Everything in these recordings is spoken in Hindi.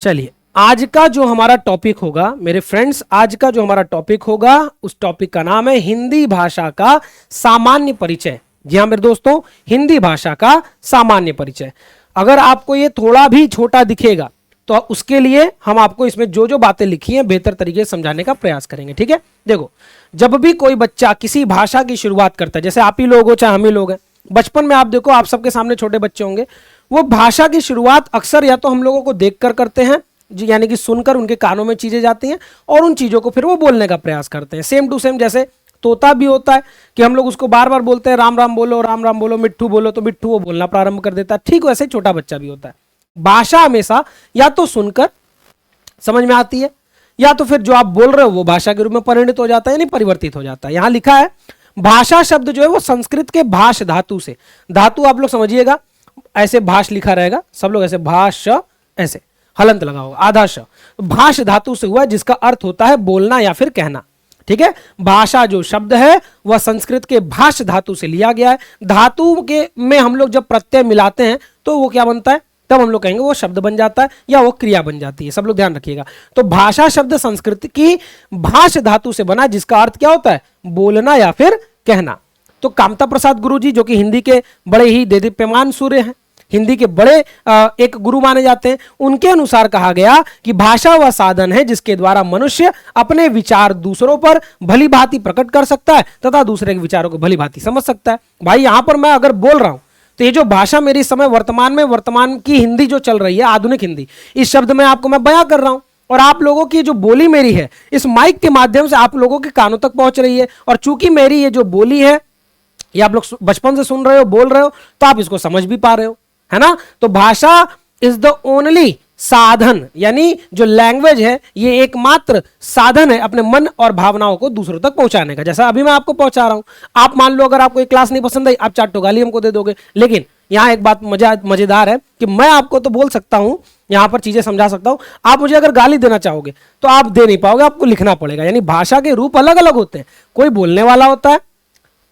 चलिए, आज का जो हमारा टॉपिक होगा मेरे फ्रेंड्स, आज का जो हमारा टॉपिक होगा उस टॉपिक का नाम है हिंदी भाषा का सामान्य परिचय। जी हाँ मेरे दोस्तों, हिंदी भाषा का सामान्य परिचय। अगर आपको ये थोड़ा भी छोटा दिखेगा तो उसके लिए हम आपको इसमें जो जो बातें लिखी हैं बेहतर तरीके से समझाने का प्रयास करेंगे। ठीक है, देखो, जब भी कोई बच्चा किसी भाषा की शुरुआत करता है, जैसे आप ही लोग हो चाहे हम ही लोग हैं, बचपन में आप देखो, आप सबके सामने छोटे बच्चे होंगे, वो भाषा की शुरुआत अक्सर या तो हम लोगों को देखकर करते हैं, यानी कि सुनकर उनके कानों में चीजें जाती हैं और उन चीजों को फिर वो बोलने का प्रयास करते हैं। सेम टू सेम जैसे तोता भी होता है कि हम लोग उसको बार बार बोलते हैं राम राम बोलो, राम राम बोलो, मिट्ठू बोलो, तो मिट्ठू वो बोलना प्रारंभ कर देता है। ठीक वैसे ही छोटा बच्चा भी होता है। भाषा हमेशा या तो सुनकर समझ में आती है या तो फिर जो आप बोल रहे हो वो भाषा के रूप में परिणत हो जाता है, यानी परिवर्तित हो जाता है। यहां लिखा है भाषा शब्द जो है वो संस्कृत के भाष धातु से, धातु आप लोग समझिएगा, ऐसे भाष लिखा रहेगा, सब लोग ऐसे भाष, ऐसे हलंत लगा होगा, आधा श, भाष धातु से हुआ जिसका अर्थ होता है बोलना या फिर कहना। ठीक है, भाषा जो शब्द है वह संस्कृत के भाष धातु से लिया गया है। धातु के में हम लोग जब प्रत्यय मिलाते हैं तो वो क्या बनता है, तब हम लोग कहेंगे वो शब्द बन जाता है या वो क्रिया बन जाती है। सब लोग ध्यान रखिएगा। तो भाषा शब्द संस्कृत की भाष धातु से बना जिसका अर्थ क्या होता है, बोलना या फिर कहना। तो कामता प्रसाद गुरु जी जो कि हिंदी के बड़े ही देदीप्यमान सूर्य हैं, हिंदी के बड़े एक गुरु माने जाते हैं, उनके अनुसार कहा गया कि भाषा वह साधन है जिसके द्वारा मनुष्य अपने विचार दूसरों पर भली भांति प्रकट कर सकता है तथा दूसरे के विचारों को भली भांति समझ सकता है। भाई यहां पर मैं अगर बोल रहा हूं तो ये जो भाषा मेरी समय वर्तमान की हिंदी जो चल रही है, आधुनिक हिंदी, इस शब्द में आपको मैं बयां कर रहा हूं और आप लोगों की जो बोली मेरी है इस माइक के माध्यम से आप लोगों के कानों तक पहुंच रही है। और चूंकि मेरी ये जो बोली है ये आप लोग बचपन से सुन रहे हो, बोल रहे हो, तो आप इसको समझ भी पा रहे हो, है ना। तो भाषा इज द ओनली साधन, यानी जो लैंग्वेज है ये एकमात्र साधन है अपने मन और भावनाओं को दूसरों तक पहुंचाने का। जैसा अभी मैं आपको पहुंचा रहा हूं, आप मान लो अगर आपको एक क्लास नहीं पसंद आई, आप 4 टो गाली हमको दे दोगे, लेकिन यहां एक बात मजेदार है कि मैं आपको तो बोल सकता हूं, यहां पर चीजें समझा सकता हूं, आप मुझे अगर गाली देना चाहोगे तो आप दे नहीं पाओगे, आपको लिखना पड़ेगा। यानी भाषा के रूप अलग अलग होते हैं, कोई बोलने वाला होता है,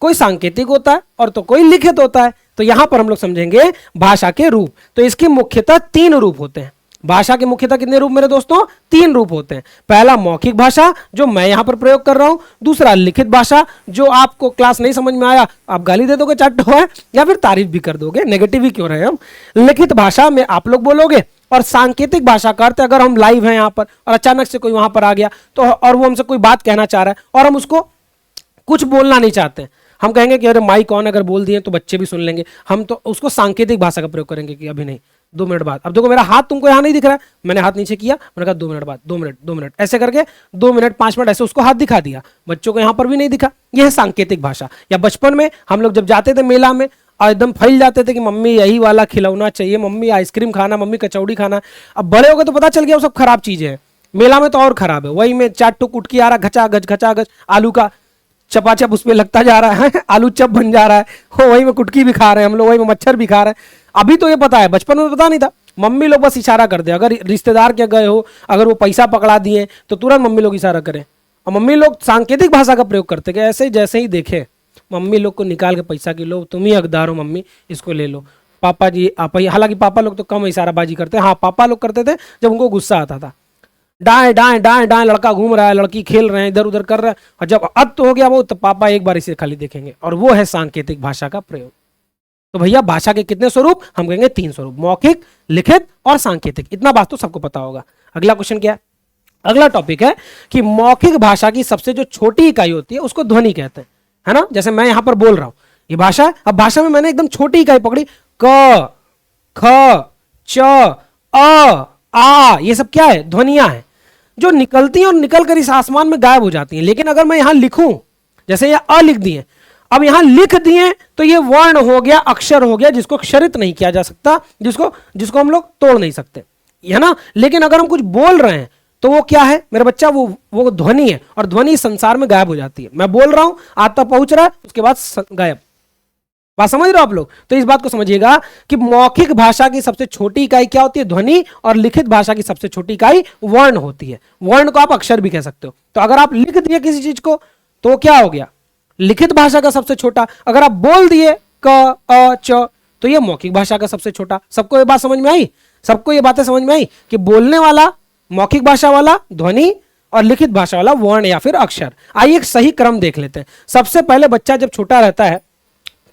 कोई सांकेतिक होता है और तो कोई लिखित होता है। तो यहां पर हम लोग समझेंगे भाषा के रूप। तो इसकी मुख्यतः 3 रूप होते हैं। भाषा के मुख्यतः कितने रूप मेरे दोस्तों, 3 रूप होते हैं। पहला मौखिक भाषा जो मैं यहां पर प्रयोग कर रहा हूं, दूसरा लिखित भाषा जो आपको क्लास नहीं समझ में आया आप गाली दे दोगे, चाटो है, या फिर तारीफ भी कर दोगे, नेगेटिव ही क्यों रहे हम। लिखित भाषा में आप लोग बोलोगे। और सांकेतिक भाषा का अर्थ अगर हम लाइव हैं यहां पर और अचानक से कोई वहां पर आ गया तो और वो हमसे कोई बात कहना चाह रहा है और हम उसको कुछ बोलना नहीं चाहते, हम कहेंगे कि अरे माइक ऑन अगर बोल दिए तो बच्चे भी सुन लेंगे, हम तो उसको सांकेतिक भाषा का प्रयोग करेंगे कि अभी नहीं, 2 मिनट बाद। अब देखो मेरा हाथ तुमको यहां नहीं दिख रहा है, मैंने हाथ नीचे किया, मैंने कहा 2 मिनट बाद, 2 मिनट ऐसे करके 2 मिनट 5 मिनट ऐसे उसको हाथ दिखा दिया, बच्चों को यहां पर भी नहीं दिखा। यह है सांकेतिक भाषा। या बचपन में हम लोग जब जाते थे मेला में और एकदम फैल जाते थे कि मम्मी यही वाला खिलौना चाहिए, मम्मी आइसक्रीम खाना, मम्मी कचौड़ी खाना। अब बड़े हो गए तो पता चल गया वो सब खराब चीजें हैं, मेला में तो और खराब है। वही में 4 टो कुटकी आ रहा, घचा गच आलू का चपाचप उसमें लगता जा रहा है, आलू चप बन जा रहा है, हो वही में कुटकी भी खा रहे हैं हम लोग, वही में मच्छर भी खा रहे हैं। अभी तो ये पता है, बचपन में पता नहीं था। मम्मी लोग बस इशारा कर दे, अगर रिश्तेदार के गए हो, अगर वो पैसा पकड़ा दिए तो तुरंत मम्मी लोग इशारा करें। और मम्मी लोग सांकेतिक भाषा का प्रयोग करते कि ऐसे जैसे ही देखे मम्मी लोग को निकाल के पैसा की लो, तुम ही हकदार हो मम्मी, इसको ले लो। पापा जी आप, हालांकि पापा लोग तो कम इशाराबाजी करते हैं, हाँ पापा लोग करते थे जब उनको गुस्सा आता था। दाएं दाएं दाएं दाएं, लड़का घूम रहा है, लड़की खेल रहे हैं, इधर उधर कर रहे हैं, और जब अत हो गया वो तो पापा एक बार इसे खाली देखेंगे, और वो है सांकेतिक भाषा का प्रयोग। तो भैया भाषा के कितने स्वरूप, हम कहेंगे 3 स्वरूप, मौखिक, लिखित और सांकेतिक। इतना बात तो सबको पता होगा। अगला क्वेश्चन क्या है, अगला टॉपिक है कि मौखिक भाषा की सबसे जो छोटी इकाई होती है उसको ध्वनि कहते हैं, है ना। जैसे मैं यहां पर बोल रहा हूं, ये भाषा है, अब भाषा में मैंने एकदम छोटी इकाई पकड़ी, क ख च अ आ, ये सब क्या है, ध्वनियां हैं जो निकलती हैं और निकलकर इस आसमान में गायब हो जाती हैं। लेकिन अगर मैं यहां लिखूं, जैसे ये अ लिख दिए, अब यहां लिख दिए तो ये वर्ण हो गया, अक्षर हो गया, जिसको क्षरित नहीं किया जा सकता, जिसको हम लोग तोड़ नहीं सकते, है ना। लेकिन अगर हम कुछ बोल रहे हैं तो वो क्या है मेरे बच्चा, वो ध्वनि है, और ध्वनि संसार में गायब हो जाती है। मैं बोल रहा हूं, आप तक पहुंच रहा है, उसके बाद गायब। बात समझ रहे हो आप लोग। तो इस बात को समझिएगा कि मौखिक भाषा की सबसे छोटी इकाई क्या होती है, ध्वनि, और लिखित भाषा की सबसे छोटी इकाई वर्ण होती है। वर्ण को आप अक्षर भी कह सकते हो। तो अगर आप लिख दिए किसी चीज को तो क्या हो गया, लिखित भाषा का सबसे छोटा। अगर आप बोल दिए क अ च तो यह मौखिक भाषा का सबसे छोटा। सबको ये बात समझ में आई। सबको ये बातें समझ में आई कि बोलने वाला मौखिक भाषा वाला ध्वनि और लिखित भाषा वाला वर्ण या फिर अक्षर। आइए एक सही क्रम देख लेते हैं। सबसे पहले बच्चा जब छोटा रहता है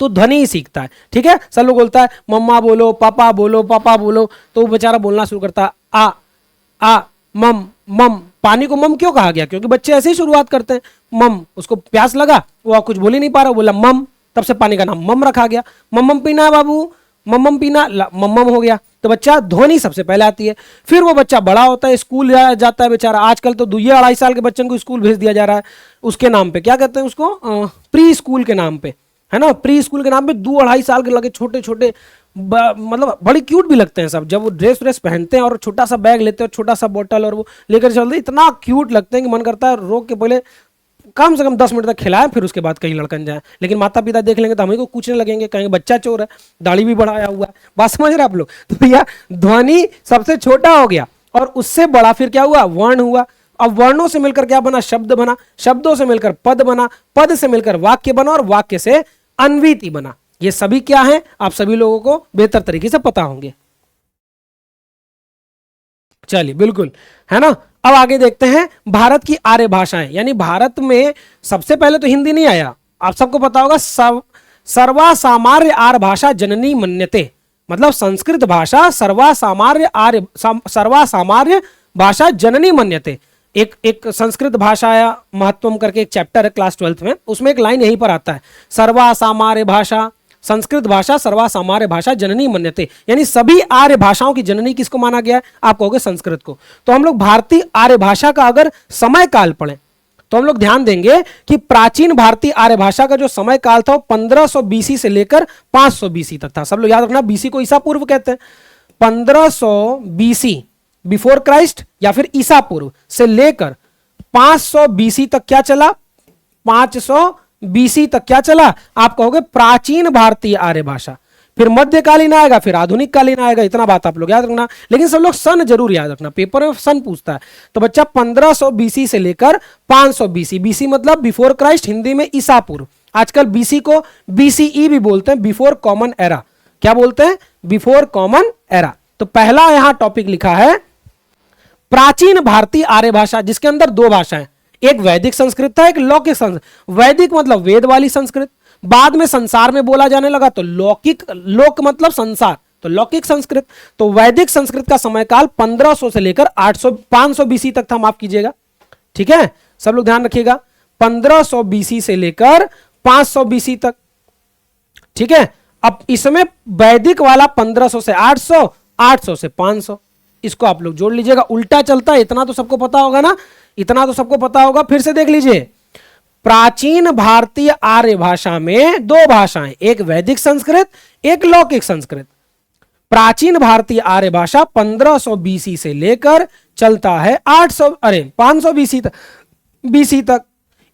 तो ध्वनि ही सीखता है, ठीक है। सब लोग बोलता है मम्मा बोलो, पापा बोलो, पापा बोलो, तो वो बेचारा बोलना शुरू करता है आ मम मम। पानी को मम क्यों कहा गया? क्योंकि बच्चे ऐसे ही शुरुआत करते हैं, मम। उसको प्यास लगा, वो कुछ बोल ही नहीं पा रहा, बोला मम, तब से पानी का नाम मम रखा गया। मम्मम पीना है बाबू, मम्मम पीना, मम्मम हो गया। तो बच्चा ध्वनि सबसे पहले आती है। फिर वो बच्चा बड़ा होता है, स्कूल जाता है बेचारा। आजकल तो 2-2.5 साल के बच्चों को स्कूल भेज दिया जा रहा है, उसके नाम पे क्या कहते हैं उसको, प्री स्कूल के नाम पे, है ना। प्री स्कूल के नाम पे 2-2.5 साल के लगे छोटे छोटे, मतलब बड़ी क्यूट भी लगते हैं सब। जब वो ड्रेस पहनते हैं और छोटा सा बैग लेते हैं, छोटा सा बोतल, और वो लेकर चलते हैं, इतना क्यूट लगते हैं कि मन करता है रोक के पहले कम से कम 10 मिनट तक खिलाएं, फिर उसके बाद कहीं लड़कन जाए। लेकिन माता पिता देख लेंगे तो हमें को पूछने लगेंगे, कहेंगे बच्चा चोर है, दाढ़ी भी बढ़ाया हुआ है। बात समझ रहे आप लोग? तो भैया ध्वनि सबसे छोटा हो गया, और उससे बड़ा फिर क्या हुआ, वर्ण हुआ। अब वर्णों से मिलकर क्या बना, शब्द बना, शब्दों से मिलकर पद बना, पद से मिलकर वाक्य बना, और वाक्य से अन्विति बना। ये सभी क्या है, आप सभी लोगों को बेहतर तरीके से पता होंगे। चलिए बिल्कुल, है ना। अब आगे देखते हैं भारत की आर्य भाषाएं। यानी भारत में सबसे पहले तो हिंदी नहीं आया, आप सबको पता होगा। सर्वासामान्य आर्य भाषा जननी मन्यते, मतलब संस्कृत भाषा सर्वासामान्य भाषा जननी मन्यते। एक संस्कृत भाषा या महत्वम करके एक चैप्टर है क्लास 12th में, उसमें एक लाइन यहीं पर आता है, सर्वासामान्य भाषा, संस्कृत भाषा सर्वासामान्य भाषा जननी मन्यते। यानी सभी आर्य भाषाओं की जननी किसको माना गया है? आप कहोगे संस्कृत को। तो हम लोग भारतीय आर्य भाषा का अगर समय काल पढ़ें तो हम लोग ध्यान देंगे कि प्राचीन भारतीय आर्य भाषा का जो समय काल था वो 1500 बीसी से लेकर 500 बीसी तक था। सब लोग याद रखना, बीसी को ईसा पूर्व कहते हैं। 1500 बीसी बिफोर क्राइस्ट या फिर ईसा पूर्व से लेकर 500 बीसी तक क्या चला, 500 बीसी तक क्या चला, आप कहोगे प्राचीन भारतीय आर्य भाषा। फिर मध्यकालीन आएगा, फिर आधुनिक कालीन आएगा। इतना बात आप लोग याद रखना, लेकिन सब लोग सन जरूर याद रखना, पेपर में सन पूछता है। तो बच्चा 1500 बीसी से लेकर 500 बीसी, बीसी मतलब बिफोर क्राइस्ट, हिंदी में ईसा पूर्व। आजकल बीसी को बीसीई भी बोलते हैं, बिफोर कॉमन एरा। क्या बोलते हैं? Before common era. तो पहला यहां टॉपिक लिखा है प्राचीन भारतीय आर्य भाषा, जिसके अंदर 2 भाषाएं, एक वैदिक संस्कृत था, एक लौकिक संस्कृत। वैदिक मतलब वेद वाली संस्कृत, बाद में संसार में बोला जाने लगा तो लौकिक, लोक मतलब संसार, तो लौकिक संस्कृत। तो वैदिक संस्कृत का समय काल 1500 से लेकर 500 बीसी तक था, माफ कीजिएगा, ठीक है। सब लोग ध्यान रखिएगा, 1500 बीसी से लेकर 500 बीसी तक, ठीक है। अब इसमें वैदिक वाला 1500 से 800, 800 से 500, इसको आप लोग जोड़ लीजिएगा। उल्टा चलता है, इतना तो सबको पता होगा ना, इतना तो सबको पता होगा। फिर से देख लीजिए, प्राचीन भारतीय आर्य भाषा में 2 भाषाएं, एक वैदिक संस्कृत, एक लौकिक संस्कृत। प्राचीन भारतीय आर्य भाषा 1500 बीसी से लेकर चलता है 500 बीसी तक।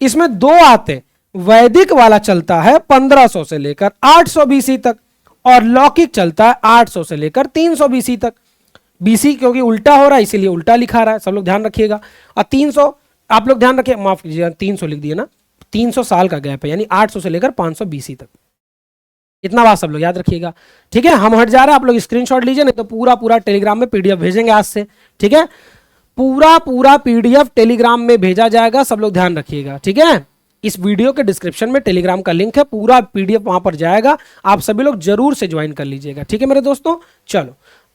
इसमें 2 आते, वैदिक वाला चलता है 1500 से लेकर 800 बीसी तक, और लौकिक चलता है 800 से लेकर 300 बीसी तक। बीसी क्योंकि उल्टा हो रहा है इसीलिए उल्टा लिखा रहा है, सब लोग ध्यान रखिएगा। और 300 आप लोग ध्यान रखिए, माफ कीजिएगा 300 लिख दिए ना, 300 साल का गैप है, यानी 800 से लेकर 500 बीसी तक। इतना बात सब लोग याद रखिएगा, ठीक है। हम हट जा रहे हैं, आप लोग स्क्रीनशॉट लीजिए, नहीं तो पूरा टेलीग्राम में पीडीएफ भेजेंगे आज से, ठीक है। पूरा पीडीएफ टेलीग्राम में भेजा जाएगा, सब लोग ध्यान रखिएगा, ठीक है। इस वीडियो के डिस्क्रिप्शन में टेलीग्राम का लिंक है, पूरा पीडीएफ वहां पर जाएगा, आप सभी लोग जरूर से ज्वाइन कर लीजिएगा, ठीक है मेरे दोस्तों। चलो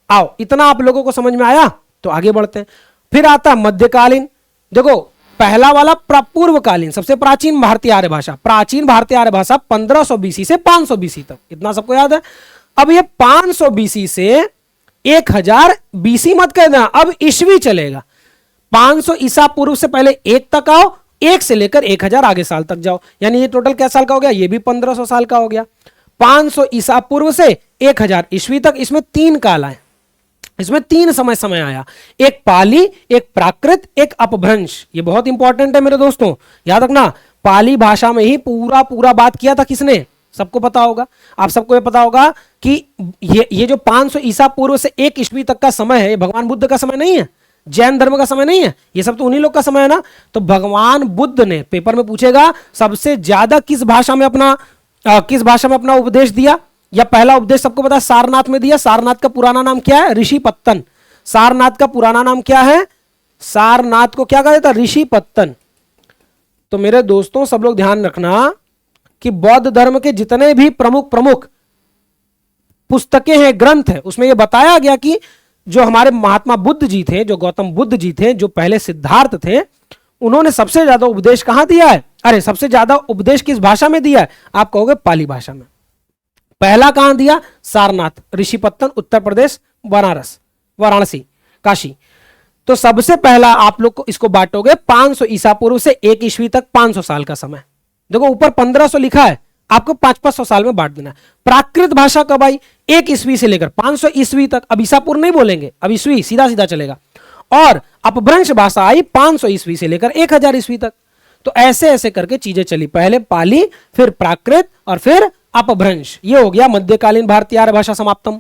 आओ, इतना आप लोगों को समझ में आया तो आगे बढ़ते हैं। फिर आता है मध्यकालीन। देखो पहला वाला पूर्वकालीन, सबसे प्राचीन भारतीय आर्य भाषा, प्राचीन भारतीय आर्य भाषा 1500 बीसी से 500 बीसी तक, इतना सबको याद है। अब ये 500 बीसी से 1000 बीसी मत कह देना, अब ईस्वी चलेगा। 500 ईसा पूर्व से पहले 1 तक आओ, 1 से लेकर 1000 आगे साल तक जाओ, यानी ये टोटल क्या साल का हो गया, ये भी 1500 साल का हो गया। 500 ईसा पूर्व से 1000 ईस्वी तक, इसमें 3 काल आए, इसमें 3 समय आया, एक पाली, एक प्राकृत, एक अपभ्रंश। ये बहुत इंपॉर्टेंट है मेरे दोस्तों, याद रखना। पाली भाषा में ही पूरा बात किया था किसने, सबको पता होगा। आप सबको ये पता होगा कि ये जो 500 ईसा पूर्व से 1 ईस्वी तक का समय है, ये भगवान बुद्ध का समय नहीं है, जैन धर्म का समय नहीं है, ये सब तो उन्हीं लोग का समय है ना। तो भगवान बुद्ध ने, पेपर में पूछेगा, सबसे ज्यादा किस भाषा में अपना उपदेश दिया, या पहला उपदेश सबको पता है सारनाथ में दिया। सारनाथ का पुराना नाम क्या है? ऋषिपत्तन। सारनाथ का पुराना नाम क्या है? सारनाथ को क्या कहा जाता है? ऋषिपत्तन। तो मेरे दोस्तों सब लोग ध्यान रखना कि बौद्ध धर्म के जितने भी प्रमुख प्रमुख पुस्तकें हैं, ग्रंथ हैं, उसमें यह बताया गया कि जो हमारे महात्मा बुद्ध जी थे, जो गौतम बुद्ध जी थे, जो पहले सिद्धार्थ थे, उन्होंने सबसे ज्यादा उपदेश कहां दिया है? अरे सबसे ज्यादा उपदेश किस भाषा में दिया है? आप कहोगे पाली भाषा में। पहला कहां दिया? सारनाथ, ऋषिपत्तन, उत्तर प्रदेश, बनारस, वाराणसी, काशी। तो सबसे पहला आप लोग को इसको बांटोगे 500 ईसा पूर्व से 1 ईस्वी तक, 500 साल का समय। देखो ऊपर 1500 लिखा है, आपको 500-500 साल में बांट देना है। प्राकृत भाषा कब आई? 1 ईस्वी से लेकर 500 ईस्वी तक। अब ईसा पूर्व नहीं बोलेंगे, अब ईस्वी सीधा सीधा चलेगा। और अपभ्रंश भाषा आई 500 ईस्वी से लेकर 1000 ईस्वी तक। तो ऐसे ऐसे करके चीजें चली, पहले पाली, फिर प्राकृत और फिर अपभ्रंश। ये हो गया मध्यकालीन भारतीय आर्य भाषा समाप्तम।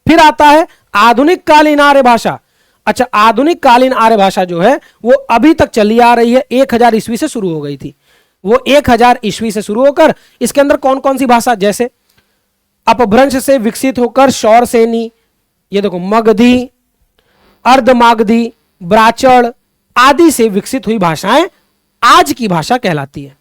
फिर आता है आधुनिक कालीन आर्य भाषा। अच्छा, आधुनिक कालीन आर्य भाषा जो है वो अभी तक चली आ रही है, 1000 ईस्वी से शुरू हो गई थी। वो 1000 ईस्वी से शुरू होकर इसके अंदर कौन कौन सी भाषा, जैसे अपभ्रंश से विकसित होकर शौरसेनी, ये देखो मगधी, अर्धमागधी, ब्राचड़ आदि से विकसित हुई भाषाएं आज की भाषा कहलाती है।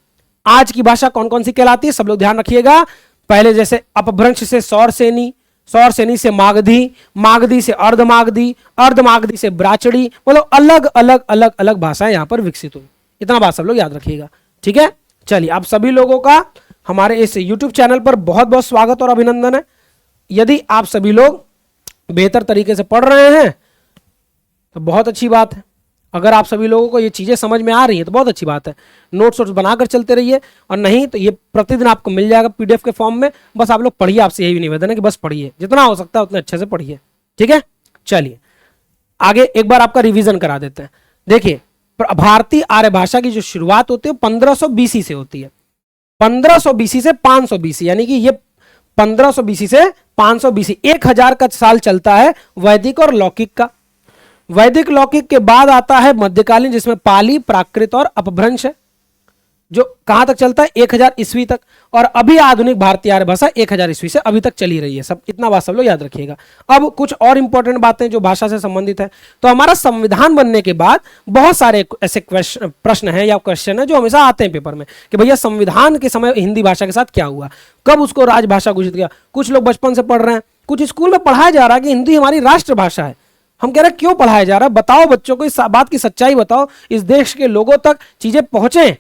आज की भाषा कौन कौन सी कहलाती है? सब लोग ध्यान रखिएगा। पहले जैसे अपभ्रंश से शौरसेनी, शौरसेनी से मागधी, मागधी से अर्धमागधी, अर्धमागधी से ब्राचड़ी, मतलब अलग अलग अलग अलग भाषाएं यहां पर विकसित हुई। इतना बात सब लोग याद रखिएगा, ठीक है। चलिए, आप सभी लोगों का हमारे इस YouTube चैनल पर बहुत बहुत स्वागत और अभिनंदन है। यदि आप सभी लोग बेहतर तरीके से पढ़ रहे हैं तो बहुत अच्छी बात है। अगर आप सभी लोगों को ये चीजें समझ में आ रही हैं तो बहुत अच्छी बात है। नोट्स बनाकर चलते रहिए, और नहीं तो ये प्रतिदिन आपको मिल जाएगा PDF के फॉर्म में। बस आप लोग पढ़िए, आपसे यही निवेदन है कि बस पढ़िए, जितना हो सकता है उतने अच्छे से पढ़िए, ठीक है। चलिए आगे एक बार आपका रिवीजन करा देते हैं। देखिए, भारतीय आर्य भाषा की जो शुरुआत होती है 1500 BC से होती है। 1500 BC से 500 BC, यानी कि ये 1500 BC से 500 BC 1000 का साल चलता है वैदिक और लौकिक का। वैदिक लौकिक के बाद आता है मध्यकालीन, जिसमें पाली, प्राकृत और अपभ्रंश है, जो कहां तक चलता है? 1000 ईस्वी तक। और अभी आधुनिक भारतीय आर्य भाषा 1000 ईस्वी से अभी तक चली रही है। सब इतना बात सब लोग याद रखिएगा। अब कुछ और इंपॉर्टेंट बातें जो भाषा से संबंधित है। तो हमारा संविधान बनने के बाद बहुत सारे ऐसे प्रश्न है या क्वेश्चन है जो हमेशा आते हैं पेपर में कि भैया संविधान के समय हिंदी भाषा के साथ क्या हुआ, कब उसको राजभाषा घोषित किया। कुछ लोग बचपन से पढ़ रहे हैं, कुछ स्कूल में पढ़ाया जा रहा है कि हिंदी हमारी राष्ट्रभाषा है। हम कह रहे हैं क्यों पढ़ाया जा रहा है? बताओ बच्चों को इस बात की सच्चाई बताओ, इस देश के लोगों तक चीजें पहुंचे,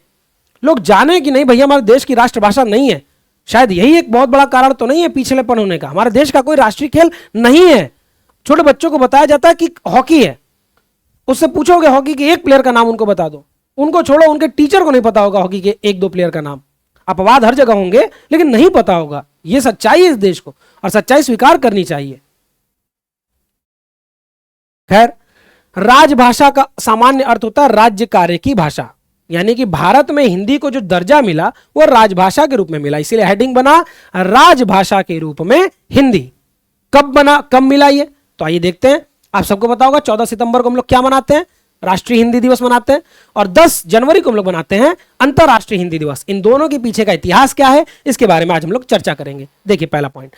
लोग जाने कि नहीं भैया हमारे देश की राष्ट्रभाषा नहीं है। शायद यही एक बहुत बड़ा कारण तो नहीं है पिछड़ेपन होने का। हमारे देश का कोई राष्ट्रीय खेल नहीं है। छोटे बच्चों को बताया जाता है कि हॉकी है, उससे पूछोगे हॉकी के एक प्लेयर का नाम उनको बता दो, उनको छोड़ो, उनके टीचर को नहीं पता होगा हॉकी के 1-2 प्लेयर का नाम। अपवाद हर जगह होंगे लेकिन नहीं पता होगा। यह सच्चाई है इस देश को, और सच्चाई स्वीकार करनी चाहिए। खैर, राजभाषा का सामान्य अर्थ होता है राज्य कार्य की भाषा, यानी कि भारत में हिंदी को जो दर्जा मिला वो राजभाषा के रूप में मिला, इसीलिए हेडिंग बना राजभाषा के रूप में हिंदी। कब बना, कब मिला ये? तो आइए देखते हैं। आप सबको पता होगा 14 सितंबर को हम लोग क्या मनाते हैं? राष्ट्रीय हिंदी दिवस मनाते हैं। और 10 जनवरी को हम लोग मनाते हैं अंतरराष्ट्रीय हिंदी दिवस। इन दोनों के पीछे का इतिहास क्या है, इसके बारे में आज हम लोग चर्चा करेंगे। देखिए, पहला पॉइंट,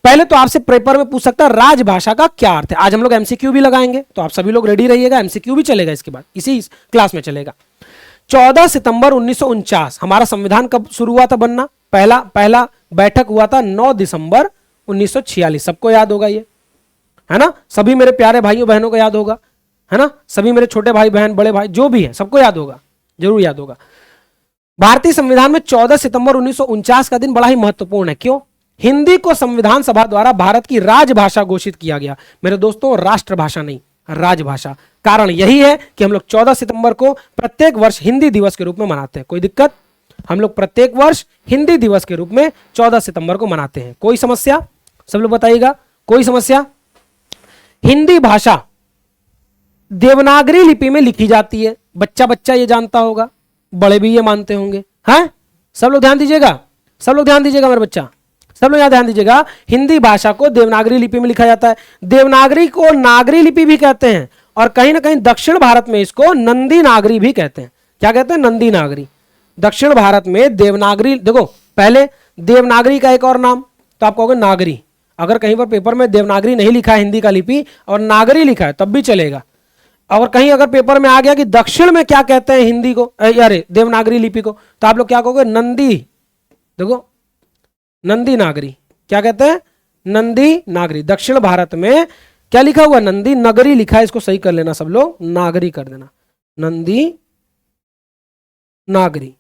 पहले तो आपसे पेपर में पूछ सकता है राजभाषा का क्या अर्थ है। आज हम लोग MCQ भी लगाएंगे, तो आप सभी लोग रेडी रहिएगा। MCQ भी चलेगा इसके बाद, इसी क्लास में चलेगा। 14 सितंबर 1949 हमारा संविधान कब शुरू हुआ था बनना? पहला बैठक हुआ था 9 दिसंबर 1946। सबको याद होगा ये, है ना? सभी मेरे प्यारे भाइयों बहनों को याद होगा, है ना? सभी मेरे छोटे भाई बहन, बड़े भाई जो भी है, सबको याद होगा, जरूर याद होगा। भारतीय संविधान में 14 सितंबर 1949 का दिन बड़ा ही महत्वपूर्ण है। क्यों? हिंदी को संविधान सभा द्वारा भारत की राजभाषा घोषित किया गया। मेरे दोस्तों, राष्ट्रभाषा नहीं, राजभाषा। कारण यही है कि हम लोग 14 सितंबर को प्रत्येक वर्ष हिंदी दिवस के रूप में मनाते हैं। कोई दिक्कत? हम लोग प्रत्येक वर्ष हिंदी दिवस के रूप में 14 सितंबर को मनाते हैं। कोई समस्या? सब लोग बताइएगा, कोई समस्या? हिंदी भाषा देवनागरी लिपि में लिखी जाती है। बच्चा बच्चा ये जानता होगा, बड़े भी ये मानते होंगे, हैं? सब लोग ध्यान दीजिएगा, सब लोग ध्यान दीजिएगा, मेरे बच्चा सब लोग यहाँ ध्यान दीजिएगा। हिंदी भाषा को देवनागरी लिपि में लिखा जाता है। देवनागरी को नागरी लिपि भी कहते हैं, और कहीं ना कहीं दक्षिण भारत में इसको नंदी नागरी भी कहते हैं। क्या कहते हैं? नंदी नागरी। दक्षिण भारत में देवनागरी, देखो पहले देवनागरी का एक और नाम, तो आप कहोगे नागरी। अगर कहीं पर पेपर में देवनागरी नहीं लिखा है हिंदी का लिपि और नागरी लिखा है तब भी चलेगा। और कहीं अगर पेपर में आ गया कि दक्षिण में क्या कहते हैं हिंदी को, अरे देवनागरी लिपि को, तो आप लोग क्या कहोगे नंदी। देखो नंदी नागरी, क्या कहते हैं नंदी नागरी। दक्षिण भारत में क्या लिखा हुआ नंदी नगरी लिखा है, इसको सही कर लेना सब लोग, नागरी कर देना, नंदी नागरी।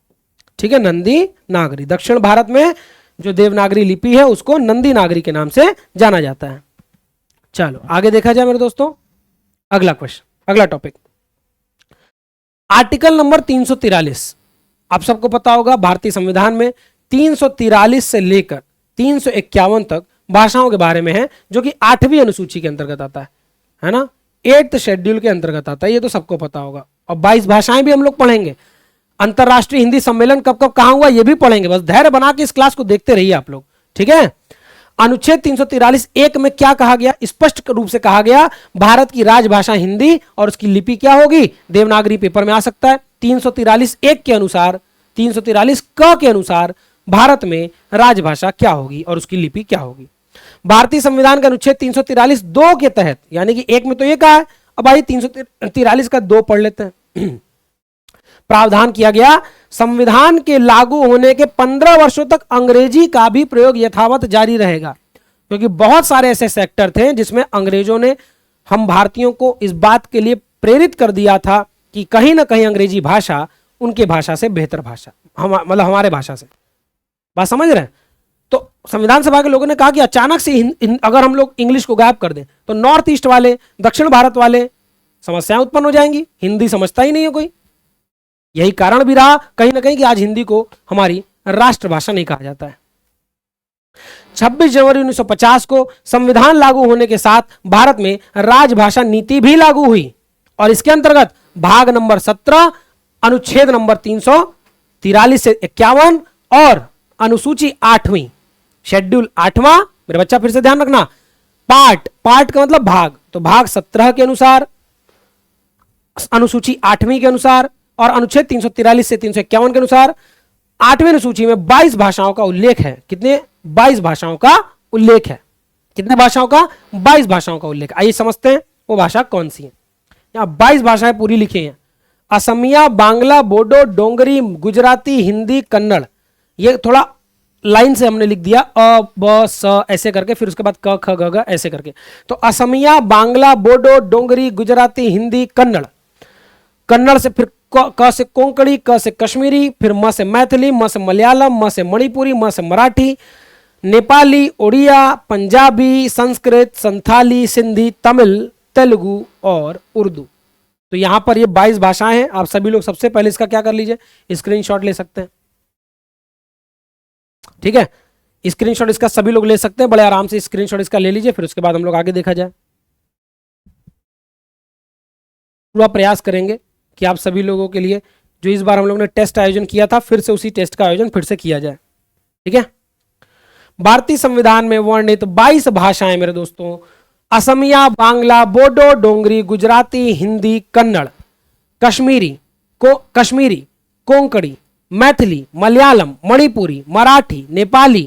ठीक है, नंदी नागरी। दक्षिण भारत में जो देवनागरी लिपि है उसको नंदी नागरी के नाम से जाना जाता है। चलो आगे देखा जाए मेरे दोस्तों, अगला क्वेश्चन, अगला टॉपिक, आर्टिकल नंबर 343। आप सबको पता होगा भारतीय संविधान में 343 से लेकर 351 तक भाषाओं के बारे में है, जो कि 8वीं अनुसूची के अंतर्गत आता है ना, 8th शेड्यूल के अंतर्गत आता है, ये तो सबको पता होगा। और 22 भाषाएं भी हम लोग पढ़ेंगे। अंतरराष्ट्रीय हिंदी सम्मेलन कब कब कहां हुआ ये भी पढ़ेंगे, बस धैर्य बना के इस क्लास को देखते रहिए आप लोग, ठीक है। अनुच्छेद 343 एक में क्या कहा गया, स्पष्ट रूप से कहा गया भारत की राजभाषा हिंदी और उसकी लिपि क्या होगी, देवनागरी। पेपर में आ सकता है। 343 एक के अनुसार, 343 क के अनुसार भारत में राजभाषा क्या होगी और उसकी लिपि क्या होगी। भारतीय संविधान का अनुच्छेद 343 2 के तहत, यानी कि एक में तो ये कहा है, अब भाई 343 का 2 पढ़ लेते हैं। प्रावधान किया गया संविधान के लागू होने के 15 वर्षों तक अंग्रेजी का भी प्रयोग यथावत जारी रहेगा, क्योंकि बहुत सारे ऐसे सेक्टर थे जिसमें अंग्रेजों ने हम भारतीयों को इस बात के लिए प्रेरित कर दिया था कि कहीं ना कहीं अंग्रेजी भाषा उनके भाषा से बेहतर भाषा, मतलब हमारे भाषा से। बात समझ रहे हैं। तो संविधान सभा के लोगों ने कहा कि अचानक से अगर हम लोग इंग्लिश को गायब कर दें तो नॉर्थ ईस्ट वाले, दक्षिण भारत वाले समस्याएं उत्पन्न हो जाएंगी, हिंदी समझता ही नहीं है कोई। यही कारण भी रहा कहीं ना कहीं कि आज हिंदी को हमारी राष्ट्रभाषा नहीं कहा जाता है। 26 जनवरी 1950 को संविधान लागू होने के साथ भारत में राजभाषा नीति भी लागू हुई और इसके अंतर्गत भाग नंबर 17, अनुच्छेद नंबर 343 से 51 और अनुसूची 8वीं, शेड्यूल 8वां, मेरे बच्चा फिर से ध्यान रखना, पार्ट का मतलब भाग, तो भाग 17 के अनुसार, अनुसूची 8वीं के अनुसार और अनुच्छेद 343 से 351 के अनुसार 8वीं अनुसूची में 22 भाषाओं का उल्लेख है। कितने? 22 भाषाओं का उल्लेख है। कितने भाषाओं का? 22 भाषाओं का उल्लेख। आइए समझते हैं वो भाषा कौन सी है। यहां 22 भाषाएं पूरी लिखी हैं, असमिया, बांग्ला, बोडो, डोंगरी, गुजराती, हिंदी, कन्नड़। ये थोड़ा लाइन से हमने लिख दिया, अ ब स ऐसे करके, फिर उसके बाद क ख ग घ ऐसे करके। तो असमिया, बांग्ला, बोडो, डोंगरी, गुजराती, हिंदी, कन्नड़। कन्नड़ से फिर क से कोंकणी, क से कश्मीरी, फिर म से मैथिली, म से मलयालम, म से मणिपुरी, म से मराठी, नेपाली, उड़िया, पंजाबी, संस्कृत, संथाली, सिंधी, तमिल, तेलुगु और उर्दू। तो यहां पर ये 22 भाषाएं हैं। आप सभी लोग सबसे पहले इसका क्या कर लीजिए, स्क्रीनशॉट ले सकते हैं, ठीक है। स्क्रीनशॉट इसका सभी लोग ले सकते हैं, बड़े आराम से स्क्रीनशॉट इसका ले लीजिए, फिर उसके बाद हम लोग आगे देखा जाए। पूरा प्रयास करेंगे कि आप सभी लोगों के लिए जो इस बार हम लोग ने टेस्ट आयोजन किया था, फिर से उसी टेस्ट का आयोजन फिर से किया जाए, ठीक है। भारतीय संविधान में वर्णित 22 भाषाएं मेरे दोस्तों, असमिया, बांग्ला, बोडो, डोंगरी, गुजराती, हिंदी, कन्नड़, कश्मीरी, कोंकणी, मैथिली, मलयालम, मणिपुरी, मराठी, नेपाली,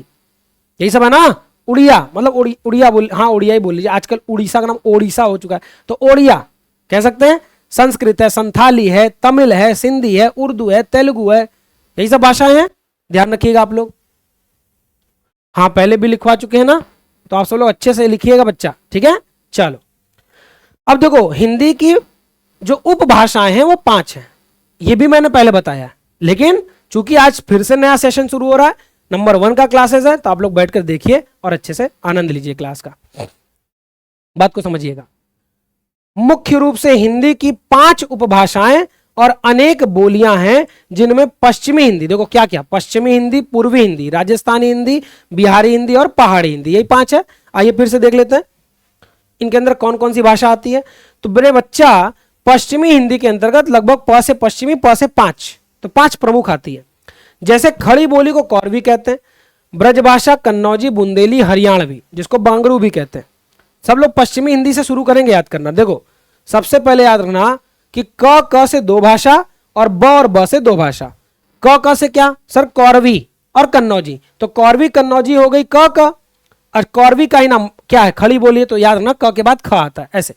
यही सब है ना। उड़िया मतलब उड़िया बोल, हाँ उड़िया ही बोल लीजिए, आजकल उड़ीसा का नाम ओडिशा हो चुका है, तो ओडिया कह सकते हैं। संस्कृत है, संथाली है, तमिल है, सिंधी है, उर्दू है, तेलुगु है, यही सब भाषाएं हैं, ध्यान रखिएगा आप लोग। हाँ पहले भी लिखवा चुके हैं ना, तो आप सब लोग अच्छे से लिखिएगा बच्चा, ठीक है। चलो अब देखो, हिंदी की जो उपभाषाएं हैं वो 5 हैं, ये भी मैंने पहले बताया, लेकिन चूंकि आज फिर से नया सेशन शुरू हो रहा है, नंबर 1 का क्लासेस है, तो आप लोग बैठकर देखिए और अच्छे से आनंद लीजिए क्लास का, बात को समझिएगा। मुख्य रूप से हिंदी की 5 उपभाषाएं और अनेक बोलियां हैं, जिनमें पश्चिमी हिंदी, देखो क्या क्या, पश्चिमी हिंदी, पूर्वी हिंदी, राजस्थानी हिंदी, बिहारी हिंदी और पहाड़ी हिंदी, यही 5 है। आइए फिर से देख लेते हैं इनके अंदर कौन कौन सी भाषा आती है। तो मेरे बच्चा, पश्चिमी हिंदी के अंतर्गत लगभग प से पश्चिमी, प से 5, तो 5 प्रमुख आती है। जैसे खड़ी बोली को कौरवी कहते हैं, ब्रजभाषा कन्नौजी, बुंदेली, हरियाणवी, जिसको बांगरू भी कहते हैं। सब लोग पश्चिमी हिंदी से शुरू करेंगे याद करना। देखो सबसे पहले याद रखना कि क से 2 भाषा और ब और ब से 2 भाषा। क से क्या सर, कौरवी और कन्नौजी, तो कौरवी कन्नौजी हो गई क। और कौरवी का ही नाम क्या है, खड़ी बोली है, तो याद रखना क के बाद ख आता है ऐसे।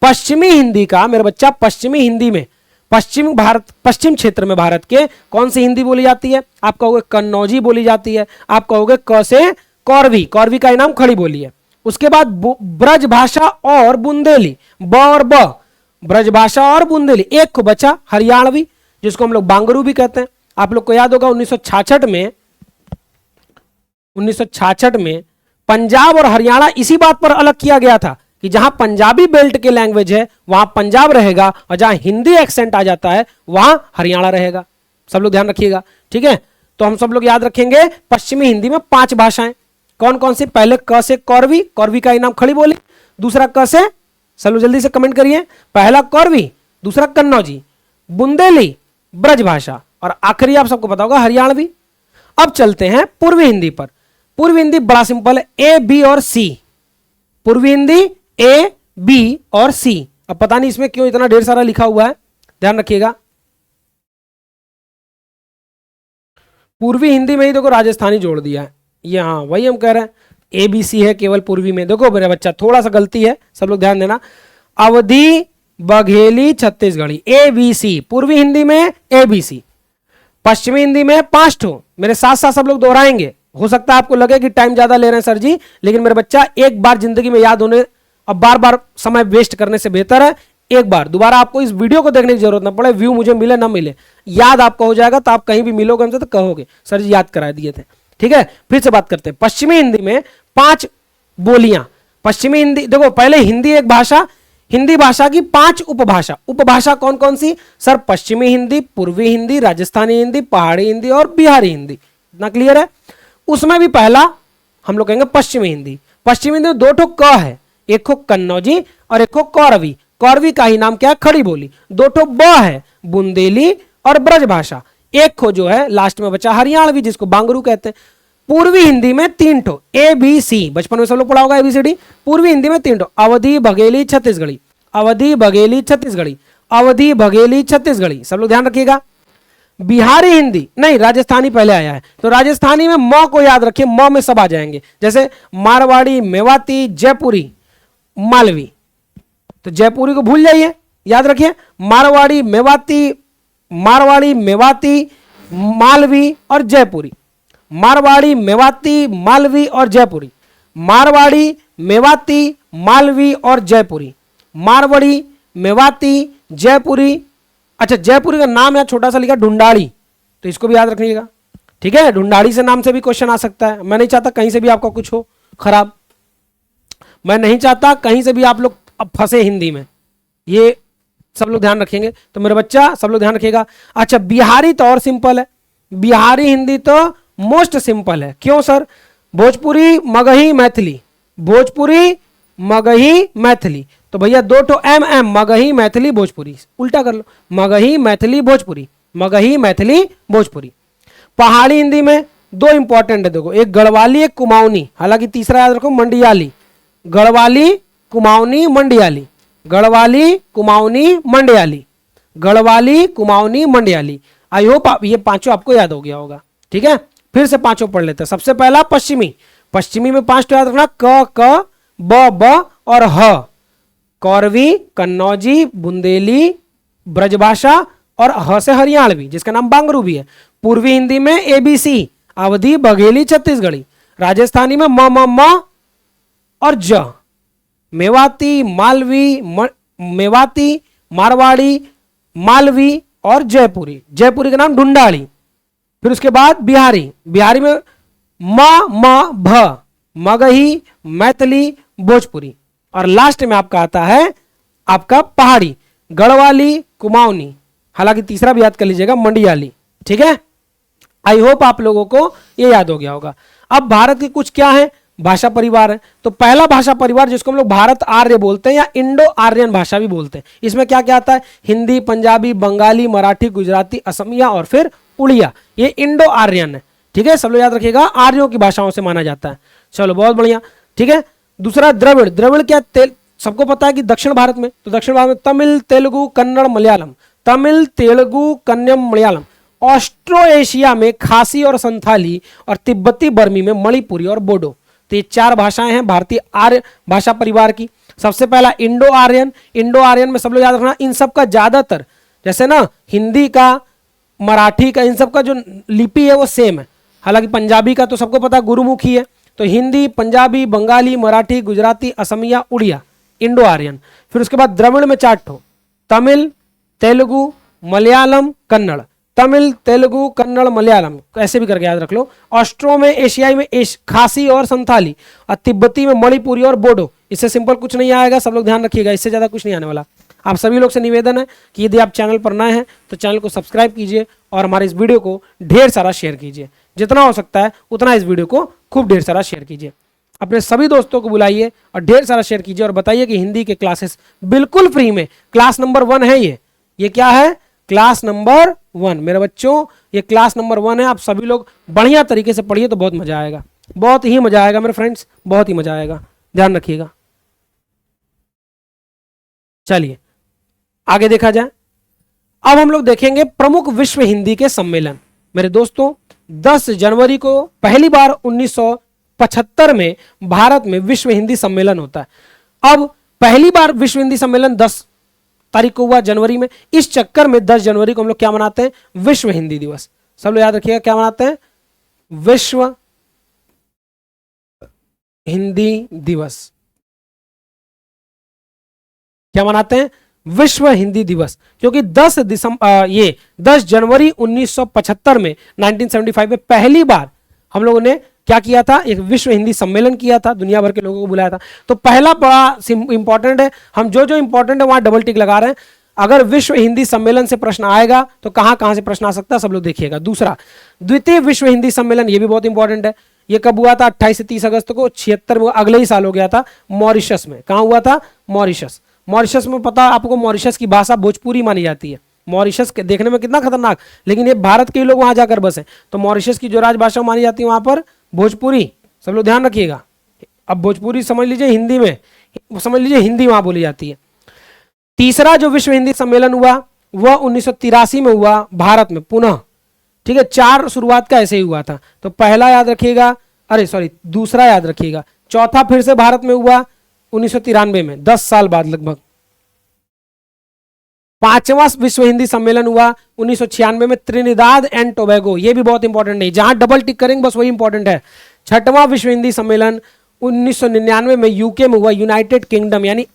पश्चिमी हिंदी का मेरे बच्चा, पश्चिमी हिंदी में पश्चिम क्षेत्र में भारत के कौन सी हिंदी बोली जाती है? आप कहोगे कन्नौजी बोली जाती है, आप कहोगे क से कौरवी, कौरवी का ही नाम खड़ी बोली है। उसके बाद ब्रज भाषा और बुंदेली, ब और ब, ब्रज भाषा और बुंदेली। एक को बचा हरियाणवी, जिसको हम लोग बांगरू भी कहते हैं। आप लोग को याद होगा 1966 में पंजाब और हरियाणा इसी बात पर अलग किया गया था कि जहां पंजाबी बेल्ट के लैंग्वेज है वहां पंजाब रहेगा, और जहां हिंदी एक्सेंट आ जाता है वहां हरियाणा रहेगा। सब लोग ध्यान रखिएगा, ठीक है। तो हम सब लोग याद रखेंगे पश्चिमी हिंदी में 5 भाषाएं। कौन कौन सी? पहले क से कौरवी, कौरवी का ही नाम खड़ी बोली। दूसरा क से, सब लोग जल्दी से कमेंट करिए, पहला कौरवी, दूसरा कन्नौजी, बुंदेली ब्रज भाषा, और आखिरी आप सबको पता होगा हरियाणवी। अब चलते हैं पूर्वी हिंदी पर। पूर्वी हिंदी बड़ा सिंपल है, ए बी और सी। पूर्वी हिंदी ए बी और सी। अब पता नहीं इसमें क्यों इतना ढेर सारा लिखा हुआ है, ध्यान रखिएगा। पूर्वी हिंदी में ही देखो राजस्थानी जोड़ दिया है, ये हाँ वही हम कह रहे हैं, ए बी सी है केवल पूर्वी में। देखो मेरे बच्चा थोड़ा सा गलती है, सब लोग ध्यान देना। Awadhi Bagheli Chhattisgarhi, A B C. पूर्वी हिंदी में ए बी सी, पश्चिमी हिंदी में 5 ठो। मेरे साथ साथ सब लोग दोहराएंगे। हो सकता है आपको लगे कि टाइम ज्यादा ले रहे हैं सर जी, लेकिन मेरे बच्चा एक बार जिंदगी में याद होने, अब बार बार समय वेस्ट करने से बेहतर है एक बार दोबारा आपको इस वीडियो को देखने की जरूरत ना पड़े, व्यू मुझे मिले ना मिले, याद आपको हो जाएगा। तो आप कहीं भी मिलोगे हमसे तो कहोगे सर जी याद करा दिए थे, ठीक है। फिर से बात करते हैं पश्चिमी हिंदी में 5 बोलियां। पश्चिमी हिंदी देखो, पहले हिंदी एक भाषा, हिंदी भाषा की 5 उपभाषा। उपभाषा कौन कौन सी? सर पश्चिमी हिंदी, पूर्वी हिंदी, राजस्थानी हिंदी, पहाड़ी हिंदी और बिहारी हिंदी। इतना क्लियर है? उसमें भी पहला हम लोग कहेंगे पश्चिमी हिंदी। पश्चिमी हिंदी में 2 ठो क है, एक को कन्नौजी और एक को कौरवी। कौरवी का ही नाम क्या है? खड़ी बोली। 2 ठो ब है, बुंदेली और ब्रज भाषा। एक को जो है लास्ट में बचा हरियाणवी, जिसको बांगरू कहते हैं। पूर्वी हिंदी में 3 ठो, ए बी सी, बचपन में सब लोग पढ़ा होगा ABCD। पूर्वी हिंदी में 3 ठो, अवधी बघेली छत्तीसगढ़ी, अवधी बघेली छत्तीसगढ़ी, अवधी बघेली छत्तीसगढ़ी। सब लोग ध्यान रखिएगा। बिहारी हिंदी नहीं, राजस्थानी पहले आया है, तो राजस्थानी में म को याद रखिए, म में सब आ जाएंगे, जैसे मारवाड़ी, मेवाती, जयपुरी, मालवी। तो जयपुरी को भूल जाइए, याद रखिए मारवाड़ी, मेवाती, मारवाड़ी, मेवाती, मालवी और जयपुरी। मारवाड़ी, मेवाती, मालवी और जयपुरी। मारवाड़ी, मेवाती, मालवी और जयपुरी। मारवाड़ी, मेवाती, जयपुरी। अच्छा, जयपुरी का नाम है छोटा सा लिखा ढूंढाड़ी, तो इसको भी याद रखिएगा, ठीक है। ढूंढाड़ी से नाम से भी क्वेश्चन आ सकता है। मैं नहीं चाहता कहीं से भी आपका कुछ हो खराब, मैं नहीं चाहता कहीं से भी आप लोग अब फंसे हिंदी में, ये सब लोग ध्यान रखेंगे। तो मेरे बच्चा सब लोग ध्यान रखिएगा। अच्छा, बिहारी तो और सिंपल है, बिहारी हिंदी तो मोस्ट सिंपल है। क्यों सर? भोजपुरी, मगही, मैथिली, भोजपुरी, मगही, मैथिली। तो भैया 2 ठो एम, मगही, मैथिली, भोजपुरी। उल्टा कर लो, मगही, मैथिली, भोजपुरी, मगही, मैथिली, भोजपुरी। पहाड़ी हिंदी में 2 इंपॉर्टेंट है, देखो, एक गढ़वाली, एक कुमाऊनी। हालांकि तीसरा याद रखो मंडियाली, गढ़वाली, कुमाऊनी, मंडियाली, गढ़वाली, कुमाऊनी, मंडियाली, गढ़वाली, कुमाऊनी, मंडियाली। आई होप ये 5 आपको याद हो गया होगा, ठीक है। फिर से 5 पढ़ लेते हैं। सबसे पहला पश्चिमी, पश्चिमी में 5 तो याद रखना, क, ब और ह। कौरवी, कन्नौजी, बुंदेली, ब्रजभाषा और ह से हरियाणवी, जिसका नाम बांगरू भी है। पूर्वी हिंदी में ABC, अवधी, बघेली, छत्तीसगढ़ी। राजस्थानी में म और ज। मेवाती, मालवी, मेवाती, मारवाड़ी, मालवी और जयपुरी। जयपुरी का नाम ढूंढाड़ी। फिर उसके बाद बिहारी, बिहारी में म, मगही, मैथिली, भोजपुरी। और लास्ट में आपका आता है आपका पहाड़ी, गढ़वाली, कुमाऊनी। हालांकि तीसरा भी याद कर लीजिएगा, मंडियाली, ठीक है। आई होप आप लोगों को ये याद हो गया होगा। अब भारत की कुछ क्या है, भाषा परिवार है। तो पहला भाषा परिवार जिसको हम लोग भारत आर्य बोलते हैं या इंडो आर्यन भाषा भी बोलते हैं, इसमें क्या क्या आता है? हिंदी, पंजाबी, बंगाली, मराठी, गुजराती, असमिया और फिर उड़िया। ये इंडो आर्यन है, ठीक है। सब लोग याद रखिएगा, आर्यों की भाषाओं से माना जाता है। चलो बहुत बढ़िया, ठीक है। दूसरा द्रविड़, द्रविड़ क्या? सबको पता है कि दक्षिण भारत में, तो दक्षिण भारत में तमिल, तेलुगु, कन्नड़, मलयालम, तमिल, तेलुगु, कन्नम, मलयालम। ऑस्ट्रो एशिया में खासी और संथाली और तिब्बती बर्मी में मणिपुरी और बोडो। तो ये 4 भाषाएं हैं भारतीय आर्य भाषा परिवार की। सबसे पहला इंडो आर्यन। इंडो आर्यन में सब लोग याद रखना, इन सब का ज्यादातर जैसे ना हिंदी का, मराठी का, इन सब का जो लिपि है वो सेम है। हालांकि पंजाबी का तो सबको पता गुरुमुखी है। तो हिंदी, पंजाबी, बंगाली, मराठी, गुजराती, असमिया, उड़िया, इंडो आर्यन। फिर उसके बाद द्रविड़ में 4 ठो, तमिल, तेलुगु, मलयालम, कन्नड़। तमिल, तेलुगु, कन्नड़, मलयालम, ऐसे भी करके याद रख लो। ऑस्ट्रो में, एशियाई में खासी और संथाली, और तिब्बती में मणिपुरी और बोडो। इससे सिंपल कुछ नहीं आएगा, सब लोग ध्यान रखिएगा, इससे ज्यादा कुछ नहीं आने वाला। आप सभी लोग से निवेदन है कि यदि आप चैनल पर नए हैं तो चैनल को सब्सक्राइब कीजिए और हमारे इस वीडियो को ढेर सारा शेयर कीजिए। जितना हो सकता है उतना इस वीडियो को खूब ढेर सारा शेयर कीजिए। अपने सभी दोस्तों को बुलाइए और ढेर सारा शेयर कीजिए और बताइए कि हिंदी के क्लासेस बिल्कुल फ्री में, क्लास नंबर 1 है ये क्या है? Class number 1। मेरे बच्चों, ये क्लास नंबर 1 है। आप सभी लोग बढ़िया तरीके से पढ़िए तो बहुत मजा आएगा, बहुत ही मजा आएगा मेरे फ्रेंड्स, बहुत ही मजा आएगा, ध्यान रखिएगा। चलिए आगे देखा जाए। अब हम लोग देखेंगे प्रमुख विश्व हिंदी के सम्मेलन। मेरे दोस्तों, 10 जनवरी को पहली बार 1975 में भारत में विश्व हिंदी सम्मेलन होता है। अब पहली बार विश्व हिंदी सम्मेलन 10 तारीख को हुआ जनवरी में। इस चक्कर में 10 जनवरी को हम लोग क्या मनाते हैं? विश्व हिंदी दिवस। सब लोग याद रखिएगा, क्या मनाते हैं? विश्व हिंदी दिवस। क्या मनाते हैं? विश्व हिंदी दिवस। क्योंकि 10 जनवरी 1975 में 1975 में पहली बार हम लोगों ने क्या किया था? एक विश्व हिंदी सम्मेलन किया था, दुनिया भर के लोगों को बुलाया था। तो पहला बड़ा इंपॉर्टेंट है, हम जो जो इंपॉर्टेंट है वहां डबल टिक लगा रहे हैं। अगर विश्व हिंदी सम्मेलन से प्रश्न आएगा तो कहां कहां से प्रश्न आ सकता है, सब लोग देखिएगा। दूसरा, द्वितीय विश्व हिंदी सम्मेलन, ये भी बहुत इंपॉर्टेंट है। ये कब हुआ था? 28 से 30 अगस्त को 76 में, अगले ही साल हो गया था, मॉरिशस में। कहां हुआ था? मॉरिशस। मॉरिशस में पता आपको, मॉरिशस की भाषा भोजपुरी मानी जाती है। मॉरिशस के देखने में कितना खतरनाक, लेकिन ये भारत के ही लोग वहां जाकर बसे। तो मॉरिशस की जो राजभाषा मानी जाती है वहां पर भोजपुरी। सब लोग ध्यान रखिएगा। अब भोजपुरी समझ लीजिए, हिंदी में समझ लीजिए, हिंदी वहां बोली जाती है। तीसरा जो विश्व हिंदी सम्मेलन हुआ वह 1983 में हुआ भारत में पुनः। ठीक है, 4 शुरुआत का ऐसे ही हुआ था। तो पहला याद रखिएगा, दूसरा याद रखिएगा। चौथा फिर से भारत में हुआ 1993 में, 10 साल बाद लगभग। 5वां विश्व हिंदी सम्मेलन हुआ 1996 में त्रिनिदाद एंड टोबैगो। ये भी बहुत इंपॉर्टेंट नहीं, जहां डबल टिक करेंगे बस वही इंपॉर्टेंट है। 6वां विश्व हिंदी सम्मेलन 1999 में यूके में हुआ, यूनाइटेड किंगडम, यानी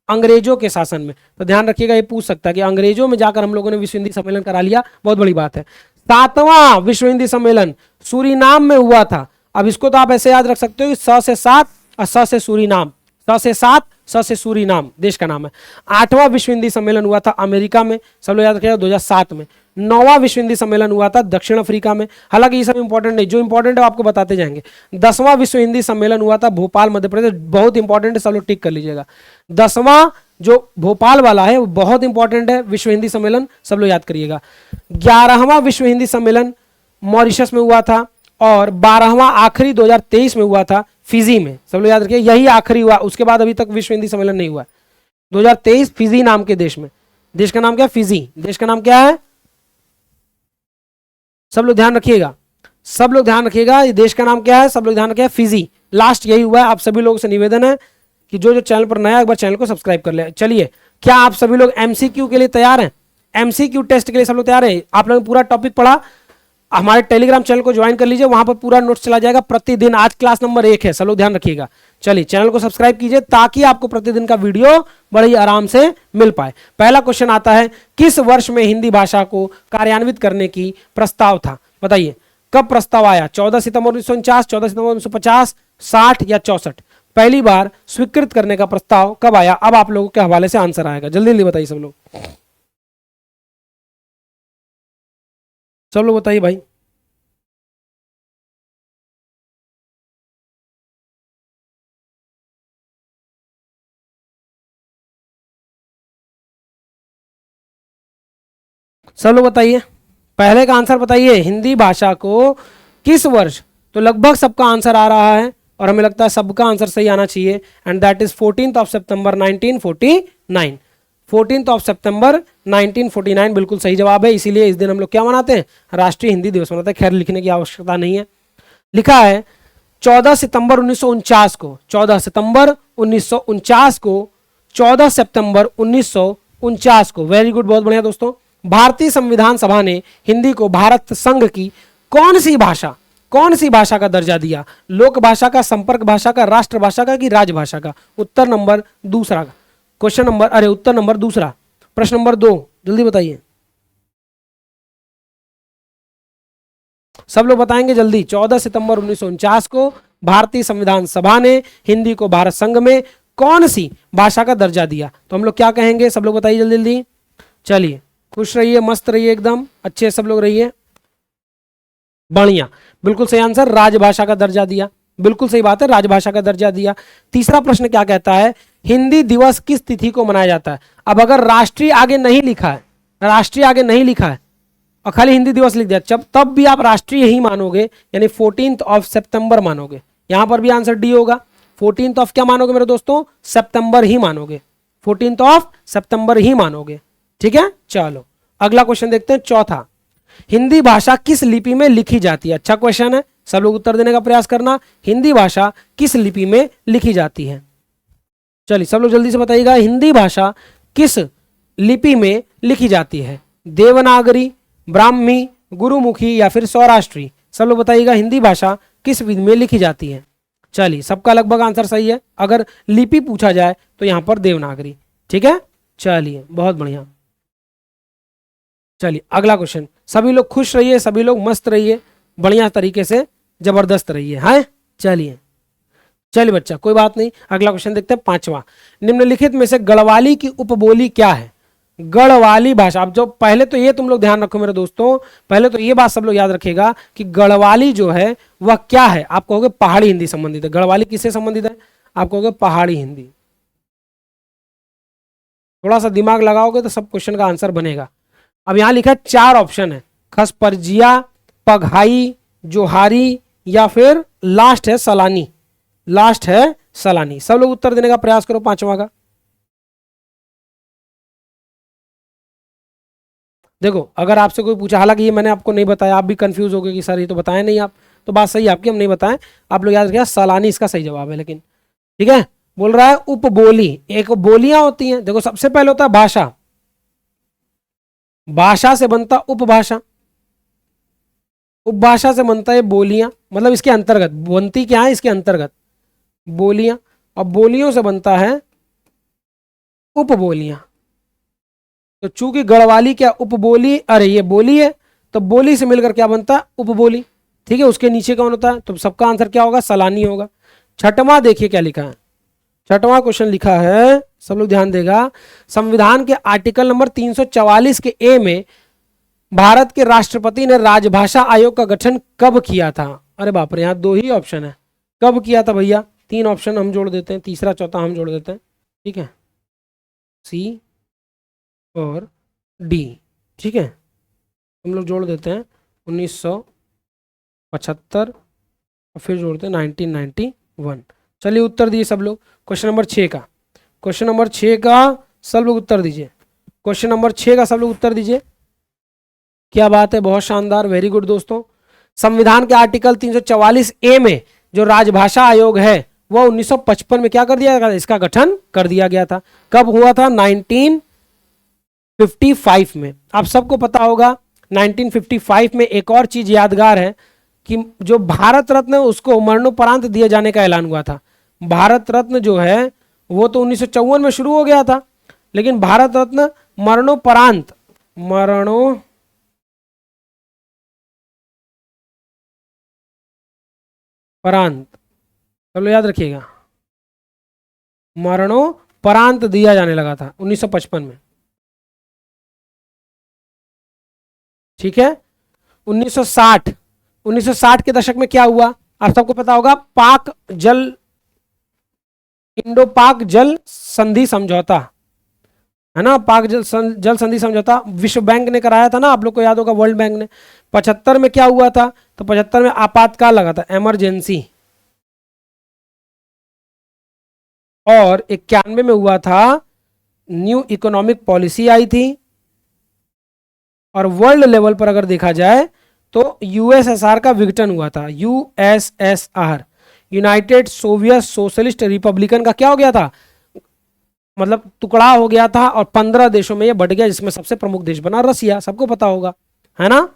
अंग्रेजों के शासन में। तो ध्यान रखिएगा, ये पूछ सकता है कि अंग्रेजों में जाकर हम लोगों ने विश्व हिंदी सम्मेलन करा लिया, बहुत बड़ी बात है। 7वां विश्व हिंदी सम्मेलन सूरीनाम में हुआ था। अब इसको तो आप ऐसे याद रख सकते हो कि स से 7 और स से सूरीनाम, स से 7 स से सूरीनाम देश का नाम है। 8वां विश्व हिंदी सम्मेलन हुआ था अमेरिका में, सब लोग याद रखिएगा, 2007 में। 9वां विश्व हिंदी सम्मेलन हुआ था दक्षिण अफ्रीका में। हालांकि ये सब इंपॉर्टेंट नहीं, जो इंपॉर्टेंट है आपको बताते जाएंगे। 10वां विश्व हिंदी सम्मेलन हुआ था भोपाल मध्य प्रदेश, बहुत इंपॉर्टेंट है, सब लोग टिक कर लीजिएगा। 10वां जो भोपाल वाला है वो बहुत इंपॉर्टेंट है, विश्व हिंदी सम्मेलन, सब लोग याद करिएगा। 11वां विश्व हिंदी सम्मेलन मॉरिशस में हुआ था और 12वां आखिरी 2023 में हुआ था फिजी में। सब लोग याद रखिए, यही आखिरी हुआ, उसके बाद अभी तक विश्व हिंदी सम्मेलन नहीं हुआ। 2023 फिजी नाम के देश में। देश का नाम क्या है? फिजी। देश का नाम क्या है? सब लोग ध्यान रखिएगा, सब लोग ध्यान रखिएगा, ये देश का नाम क्या है? सब लोग ध्यान रखिएगा, फिजी। लास्ट यही हुआ है। आप सभी लोगों से निवेदन है कि जो जो चैनल पर नया, एक बार चैनल को सब्सक्राइब कर ले। चलिए, क्या आप सभी लोग एमसीक्यू के लिए तैयार हैं? एमसीक्यू टेस्ट के लिए सब लोग तैयार हैं? आप लोगों ने पूरा टॉपिक पढ़ा? हमारे टेलीग्राम चैनल को ज्वाइन कर लीजिए, वहां पर पूरा नोट्स चला जाएगा प्रतिदिन। आज क्लास नंबर 1 है, सब लोग ध्यान रखिएगा। चलिए, चैनल को सब्सक्राइब कीजिए ताकि आपको प्रतिदिन का वीडियो बड़े ही आराम से मिल पाए। पहला क्वेश्चन आता है, किस वर्ष में हिंदी भाषा को कार्यान्वित करने की प्रस्ताव था? बताइए, कब प्रस्ताव आया? 14 सितंबर 1949, 14 सितंबर 1950, 60 या 64? पहली बार स्वीकृत करने का प्रस्ताव कब आया? अब आप लोगों के हवाले से आंसर आएगा, जल्दी जल्दी बताइए सब लोग। सब लोग बताइए भाई। सब लोग बताइए, पहले का आंसर बताइए। हिंदी भाषा को किस वर्ष? तो लगभग सबका आंसर आ रहा है और हमें लगता है सबका आंसर सही आना चाहिए, एंड दैट इज 14 सितंबर 1949। 14 सितंबर 1949 बिल्कुल सही जवाब है। इसीलिए इस दिन हम लोग क्या मनाते हैं? राष्ट्रीय हिंदी दिवस मनाते हैं। खैर, लिखने की आवश्यकता नहीं है। लिखा है, 14 सितंबर 1949 को, 14 सितंबर 1949 को, 14 सितंबर 1949 को। वेरी गुड, बहुत बढ़िया दोस्तों। भारतीय संविधान सभा ने हिंदी को भारत संघ की कौन सी भाषा का दर्जा दिया? लोक भाषा का, संपर्क भाषा का, राष्ट्रभाषा का कि राजभाषा का? उत्तर नंबर दूसरा का। क्वेश्चन नंबर, अरे उत्तर नंबर दूसरा, प्रश्न नंबर 2, जल्दी बताइए, सब लोग बताएंगे जल्दी। 14 सितंबर 1949 को भारतीय संविधान सभा ने हिंदी को भारत संघ में कौन सी भाषा का दर्जा दिया? तो हम लोग क्या कहेंगे, सब लोग बताइए जल्दी जल्दी। चलिए, खुश रहिए, मस्त रहिए, एकदम अच्छे सब लोग रहिए। बढ़िया, बिल्कुल सही आंसर, राजभाषा का दर्जा दिया। बिल्कुल सही बात है, राजभाषा का दर्जा दिया। तीसरा प्रश्न क्या कहता है, हिंदी दिवस किस तिथि को मनाया जाता है? अब अगर राष्ट्रीय आगे नहीं लिखा है, राष्ट्रीय आगे नहीं लिखा है और खाली हिंदी दिवस लिख दिया, तब भी आप राष्ट्रीय ही मानोगे, यानी 14 सितंबर मानोगे। यहां पर भी आंसर डी होगा। 14 क्या मानोगे मेरे दोस्तों? सितंबर ही मानोगे, 14 सितंबर ही मानोगे। ठीक है, चलो अगला क्वेश्चन देखते हैं, चौथा। हिंदी भाषा किस लिपि में लिखी जाती है? अच्छा क्वेश्चन है, सब लोग उत्तर देने का प्रयास करना। हिंदी भाषा किस लिपि में लिखी जाती है? चलिए सब लोग जल्दी से बताइएगा, हिंदी भाषा किस लिपि में लिखी जाती है? देवनागरी, ब्राह्मी, गुरुमुखी या फिर सौराष्ट्री? सब लोग बताइएगा, हिंदी भाषा किस विधि में लिखी जाती है? चलिए, सबका लगभग आंसर सही है। अगर लिपि पूछा जाए तो यहां पर देवनागरी। ठीक है, चलिए बहुत बढ़िया। चलिए अगला क्वेश्चन, सभी लोग खुश रहिए, सभी लोग मस्त रहिए, बढ़िया तरीके से जबरदस्त रहिए। हाँ चलिए बच्चा, कोई बात नहीं। अगला क्वेश्चन देखते हैं, पांचवा। निम्नलिखित में से गढ़वाली की उपबोली क्या है? गढ़वाली भाषा, अब जो पहले तो ये तुम लोग ध्यान रखो मेरे दोस्तों, पहले तो ये बात सब लोग याद रखिएगा कि गढ़वाली जो है वह क्या है। आप कहोगे पहाड़ी हिंदी संबंधित है। गढ़वाली किससे संबंधित है? आप कहोगे पहाड़ी हिंदी। थोड़ा सा दिमाग लगाओगे तो सब क्वेश्चन का आंसर बनेगा। अब यहां लिखा है 4 ऑप्शन है, खसपरजिया, पघाई, जोहारी या फिर लास्ट है सलानी। लास्ट है सलानी। सब लोग उत्तर देने का प्रयास करो पांचवा का। देखो, अगर आपसे कोई पूछा, हालांकि ये मैंने आपको नहीं बताया, आप भी कंफ्यूज हो गए कि सर ये तो बताया नहीं आप, तो बात सही है आपकी, हम नहीं बताएं। आप लोग याद रखिएगा, सलानी इसका सही जवाब है। लेकिन ठीक है, बोल रहा है उपबोली। एक बोलियां होती हैं, देखो सबसे पहले होता है भाषा, भाषा से बनता उपभाषा, उपभाषा से बनता है बोलियां, मतलब इसके अंतर्गत बनती क्या है, इसके अंतर्गत बोलियां, और बोलियों से बनता है उपबोलियां। तो चूंकि गढ़वाली क्या उपबोली, अरे ये बोली है, तो बोली से मिलकर क्या बनता है? उपबोली। ठीक है, उसके नीचे कौन होता है? तो सबका आंसर क्या होगा? सलानी होगा। छठवां देखिए क्या लिखा है, छठवां क्वेश्चन लिखा है, सब लोग ध्यान देगा। संविधान के आर्टिकल नंबर 344 के ए में भारत के राष्ट्रपति ने राजभाषा आयोग का गठन कब किया था? अरे बाप रे, यहाँ 2 ही ऑप्शन है, कब किया था भैया? 3 ऑप्शन हम जोड़ देते हैं, तीसरा चौथा हम जोड़ देते हैं। ठीक है, सी और डी। ठीक है, हम लोग जोड़ देते हैं 1975 और फिर जोड़ते हैं 1991। चलिए उत्तर दिए सब लोग। क्वेश्चन नंबर 6 का, क्वेश्चन नंबर 6 का सब लोग उत्तर दीजिए। क्वेश्चन नंबर 6 का सब लोग उत्तर दीजिए। क्या बात है, बहुत शानदार, वेरी गुड दोस्तों। संविधान के आर्टिकल 344 ए में जो राजभाषा आयोग है वह 1955 में क्या कर दिया गया? इसका गठन कर दिया गया था। कब हुआ था? 1955 में। आप सबको पता होगा 1955 में एक और चीज यादगार है कि जो भारत रत्न उसको मरणोपरांत दिए जाने का ऐलान हुआ था। भारत रत्न जो है वो तो 1954 में शुरू हो गया था, लेकिन भारत रत्न मरणोपरांत, सब लोग याद रखिएगा, मरणोपरांत दिया जाने लगा था 1955 में। ठीक है, 1960 के दशक में क्या हुआ? आप सबको पता होगा, इंडो पाक जल संधि समझौता है ना, पाक जल संधि समझौता विश्व बैंक ने कराया था ना, आप लोग को याद होगा, वर्ल्ड बैंक ने। 75 में क्या हुआ था? तो 75 में आपातकाल लगा था, इमरजेंसी। और 91 में हुआ था न्यू इकोनॉमिक पॉलिसी आई थी। और वर्ल्ड लेवल पर अगर देखा जाए तो यूएसएसआर का विघटन हुआ था, USSR. United Soviet socialist Republican का क्या हो गया था, मतलब टुकड़ा हो गया था और 15 देशों में ये बढ़ गया, जिसमें सबसे प्रमुख देश बना रसिया, सबको पता होगा, है ना।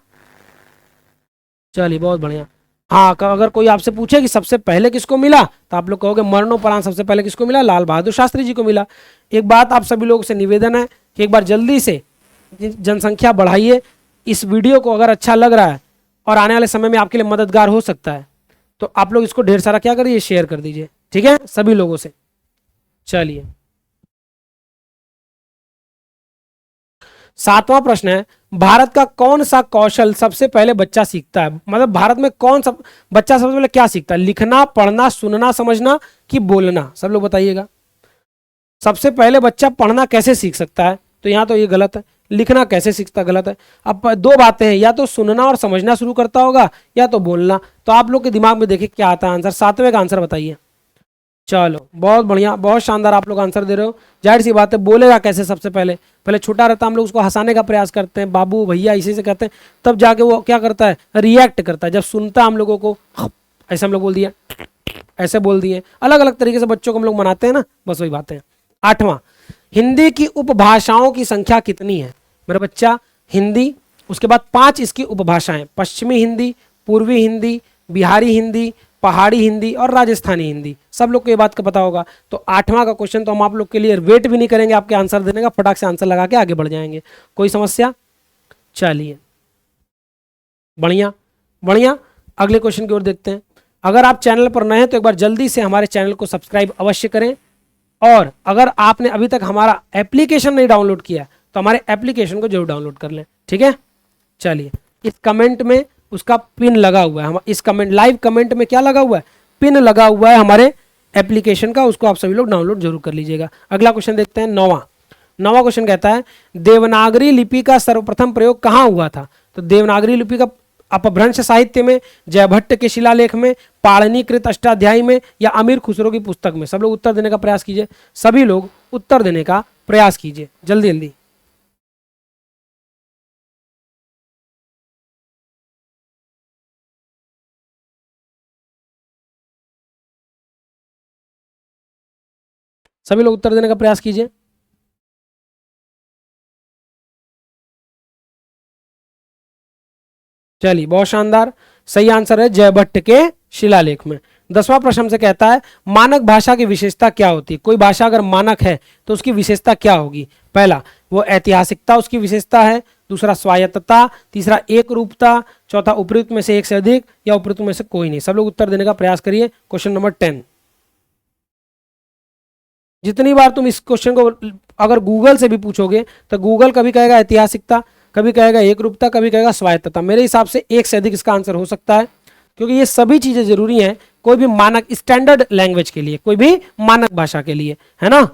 चलिए बहुत बढ़िया। हाँ, अगर कोई आपसे पूछे कि सबसे पहले किसको मिला, तो आप लोग कहोगे मरणोपरांत सबसे पहले किसको मिला, लाल बहादुर शास्त्री जी को मिला। एक बात आप सभी लोगों से निवेदन है कि एक बार जल्दी से जनसंख्या बढ़ाइए। इस वीडियो को अगर अच्छा लग रहा है और आने वाले समय में आपके लिए मददगार हो सकता है, तो आप लोग इसको ढेर सारा क्या करिए, शेयर कर दीजिए, ठीक है, सभी लोगों से। चलिए 7वां प्रश्न है, भारत का कौन सा कौशल सबसे पहले बच्चा सीखता है, मतलब भारत में कौन सा बच्चा सबसे पहले क्या सीखता है, लिखना, पढ़ना, सुनना, समझना कि बोलना, सब लोग बताइएगा। सबसे पहले बच्चा पढ़ना कैसे सीख सकता है, तो यहां तो ये गलत है। लिखना कैसे सीखता, गलत है। अब दो बातें हैं, या तो सुनना और समझना शुरू करता होगा, या तो बोलना। तो आप लोग के दिमाग में देखिए क्या आता है आंसर, 7वें का आंसर बताइए। चलो बहुत बढ़िया, बहुत शानदार आप लोग आंसर दे रहे हो। जाहिर सी बात है, बोलेगा कैसे, सबसे पहले पहले छोटा रहता है, हम लोग उसको हंसाने का प्रयास करते हैं, बाबू भैया इसी से कहते हैं, तब जाके वो क्या करता है, रिएक्ट करता है। जब सुनता है हम लोगों को, ऐसे हम लोग बोल दिए, ऐसे बोल दिए, अलग अलग तरीके से बच्चों को हम लोग मनाते हैं ना, बस वही बात है। 8वां, हिंदी की उपभाषाओं की संख्या कितनी है मेरा बच्चा, हिंदी, उसके बाद 5 इसकी उपभाषाएं, पश्चिमी हिंदी, पूर्वी हिंदी, बिहारी हिंदी, पहाड़ी हिंदी और राजस्थानी हिंदी। सब लोग को ये बात का पता होगा। तो 8वां का क्वेश्चन तो हम आप लोग के लिए वेट भी नहीं करेंगे आपके आंसर देने का, फटाक से आंसर लगा के आगे बढ़ जाएंगे। कोई समस्या, चलिए बढ़िया बढ़िया, अगले क्वेश्चन की ओर देखते हैं। अगर आप चैनल पर नए हैं तो एक बार जल्दी से हमारे चैनल को सब्सक्राइब अवश्य करें, और अगर आपने अभी तक हमारा एप्लीकेशन नहीं डाउनलोड किया तो हमारे एप्लीकेशन को जरूर डाउनलोड कर लें, ठीक है। चलिए, इस कमेंट में उसका पिन लगा हुआ है, हम इस कमेंट, लाइव कमेंट में क्या लगा हुआ है, पिन लगा हुआ है हमारे एप्लीकेशन का, उसको आप सभी लोग डाउनलोड जरूर कर लीजिएगा। अगला क्वेश्चन देखते हैं, 9वां क्वेश्चन कहता है, देवनागरी लिपि का सर्वप्रथम प्रयोग कहाँ हुआ था। तो देवनागरी लिपि का अपभ्रंश साहित्य में, जयभट्ट के शिलालेख में, पाणिनिकृत अष्टाध्यायी में, या अमीर खुसरो की पुस्तक में। सब लोग उत्तर देने का प्रयास कीजिए, सभी लोग उत्तर देने का प्रयास कीजिए, जल्दी जल्दी। सभी लोग उत्तर देने का प्रयास कीजिए। चलिए बहुत शानदार, सही आंसर है जयभट्ट के शिलालेख में। 10वां प्रश्न हमसे कहता है, मानक भाषा की विशेषता क्या होती है। कोई भाषा अगर मानक है तो उसकी विशेषता क्या होगी। पहला, वो ऐतिहासिकता उसकी विशेषता है। दूसरा, स्वायत्तता। तीसरा, एक रूपता। चौथा, उपयुक्त में से एक से अधिक, या उपयुक्त में से कोई नहीं। सब लोग उत्तर देने का प्रयास करिए। क्वेश्चन नंबर 10, जितनी बार तुम इस क्वेश्चन को अगर गूगल से भी पूछोगे तो गूगल कभी कहेगा ऐतिहासिकता, कभी कहेगा एक रूपता, कभी कहेगा स्वायत्तता। मेरे हिसाब से एक से अधिक इसका आंसर हो सकता है, क्योंकि ये सभी चीजें जरूरी हैं कोई भी मानक स्टैंडर्ड लैंग्वेज के लिए, कोई भी मानक भाषा के लिए, है ना।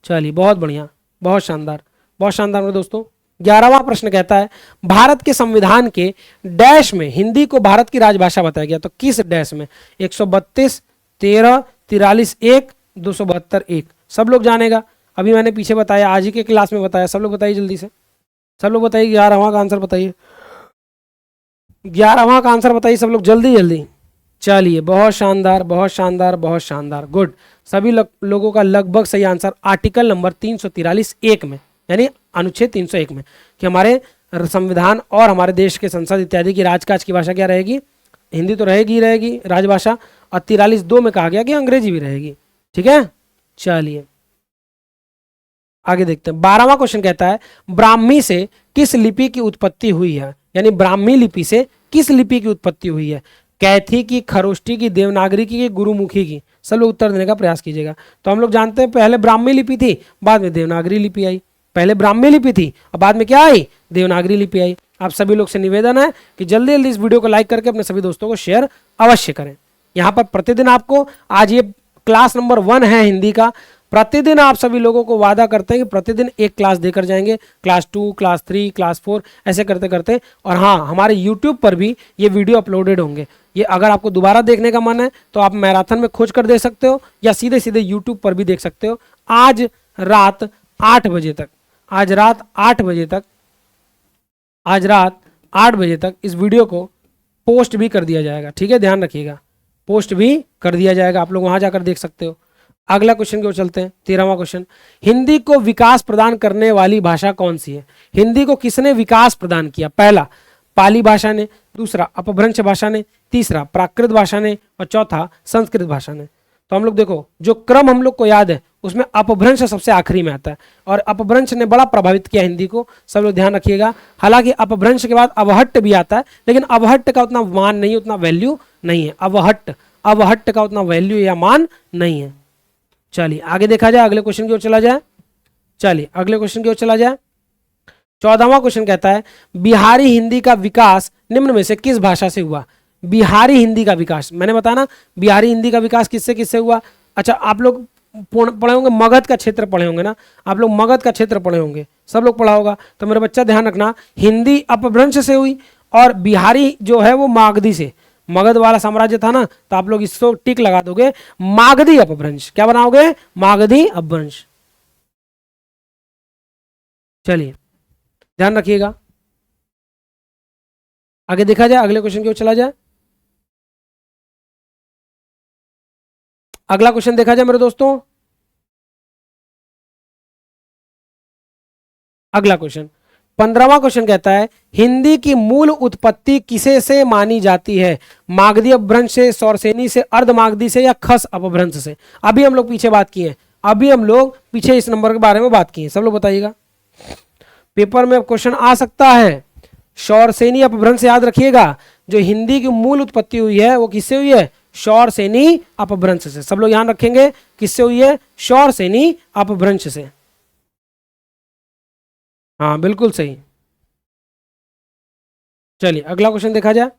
चलिए बहुत बढ़िया, बहुत शानदार, बहुत शानदार मेरे दोस्तों। 11वां प्रश्न कहता है, भारत के संविधान के डैश में हिंदी को भारत की राजभाषा बताया गया। तो किस डैश में, 132, 13, 43, 1, 272, 1। सब लोग जानेगा, अभी मैंने पीछे बताया, आज ही के क्लास में बताया। सब लोग बताइए जल्दी से, सब लोग बताइए। 11वां का आंसर बताइए, 11वां का आंसर बताइए सब लोग, जल्दी जल्दी। चलिए बहुत शानदार, बहुत शानदार, बहुत शानदार, गुड। सभी लोगों का लगभग सही आंसर आर्टिकल नंबर 343 1 में, यानी अनुच्छेद 301 में, कि हमारे संविधान और हमारे देश के संसद इत्यादि की राजकाज की भाषा क्या रहेगी, हिंदी तो रहेगी ही रहेगी राजभाषा, और 43(2) में कहा गया कि अंग्रेजी भी रहेगी, ठीक है। चलिए आगे देखते हैं। 12वां क्वेश्चन कहता है, ब्राह्मी से किस लिपि की उत्पत्ति हुई है, यानी ब्राह्मी लिपि से किस लिपि की उत्पत्ति हुई है। कैथी की, खरोष्टी की, देवनागरी की, गुरुमुखी की। सब लोग उत्तर देने का प्रयास कीजिएगा। तो हम लोग जानते हैं पहले ब्राह्मी लिपि थी, बाद में देवनागरी लिपि आई। पहले ब्राह्मी लिपि थी और बाद में क्या आई, देवनागरी लिपि आई। आप सभी लोग से निवेदन है कि जल्दी जल्दी इस वीडियो को लाइक करके अपने सभी दोस्तों को शेयर अवश्य करें। यहाँ पर प्रतिदिन आपको, आज ये क्लास नंबर 1 है हिंदी का, प्रतिदिन आप सभी लोगों को वादा करते हैं कि प्रतिदिन एक क्लास देकर जाएंगे, क्लास 2, क्लास 3, क्लास 4, ऐसे करते करते। और हाँ, हमारे यूट्यूब पर भी ये वीडियो अपलोडेड होंगे। ये अगर आपको दोबारा देखने का मन है तो आप मैराथन में खोज कर दे सकते हो, या सीधे सीधे यूट्यूब पर भी देख सकते हो। आज रात 8 बजे तक, आज रात 8 बजे तक, आज रात 8 बजे तक इस वीडियो को पोस्ट भी कर दिया जाएगा, ठीक है, ध्यान रखिएगा। पोस्ट भी कर दिया जाएगा, आप लोग वहां जाकर देख सकते हो। अगला क्वेश्चन की ओर चलते हैं, 13वां क्वेश्चन। हिंदी को विकास प्रदान करने वाली भाषा कौन सी है? हिंदी को किसने विकास प्रदान किया? पहला पाली भाषा ने, दूसरा अपभ्रंश भाषा ने, तीसरा प्राकृत भाषा ने और चौथा संस्कृत भाषा ने। तो हम लोग देखो, जो क्रम हम लोग को याद है उसमें अपभ्रंश सबसे आखिरी में आता है और अपभ्रंश ने बड़ा प्रभावित किया हिंदी को, सब लोग ध्यान रखिएगा। हालांकि अपभ्रंश के बाद अवहट्ट भी आता है, लेकिन अवहट्ट का उतना मान नहीं, उतना वैल्यू नहीं है। अवहट्ट का उतना वैल्यू या मान नहीं है। चलिए आगे देखा जाए, अगले क्वेश्चन की ओर चला जाए। चलिए अगले क्वेश्चन की ओर चला जाए। 14वां क्वेश्चन कहता है बिहारी हिंदी का विकास निम्न में से किस भाषा से हुआ? बिहारी हिंदी का विकास, मैंने बताया ना बिहारी हिंदी का विकास किससे किससे हुआ। अच्छा, आप लोग पढ़े होंगे मगध का क्षेत्र पढ़े होंगे ना, आप लोग मगध का क्षेत्र पढ़े होंगे, सब लोग पढ़ा होगा। तो मेरे बच्चा ध्यान रखना, हिंदी अपभ्रंश से हुई और बिहारी जो है वो मागधी से। मगध वाला साम्राज्य था ना, तो आप लोग इसको टिक लगा दोगे, मागधी अपभ्रंश। क्या बनाओगे? मागधी अपभ्रंश। चलिए ध्यान रखिएगा, आगे देखा जाए, अगले क्वेश्चन की ओर चला जाए। अगला क्वेश्चन देखा जाए मेरे दोस्तों। अगला क्वेश्चन 15वां क्वेश्चन कहता है हिंदी की मूल उत्पत्ति किसे से मानी जाती है? मागधी अपभ्रंश से, सौरसेनी से, अर्धमागधी से या खस अपभ्रंश से? अभी हम लोग पीछे बात किए, अभी हम लोग पीछे इस नंबर के बारे में बात किए, सब लोग बताइएगा। पेपर में क्वेश्चन आ सकता है। सौरसेनी अपभ्रंश याद रखिएगा, जो हिंदी की मूल उत्पत्ति हुई है वो किससे हुई है? सौरसेनी अपभ्रंश से। सब लोग ध्यान रखेंगे, किससे हुई है? सौरसेनी अपभ्रंश से। हाँ बिल्कुल सही। चलिए अगला क्वेश्चन देखा जाए।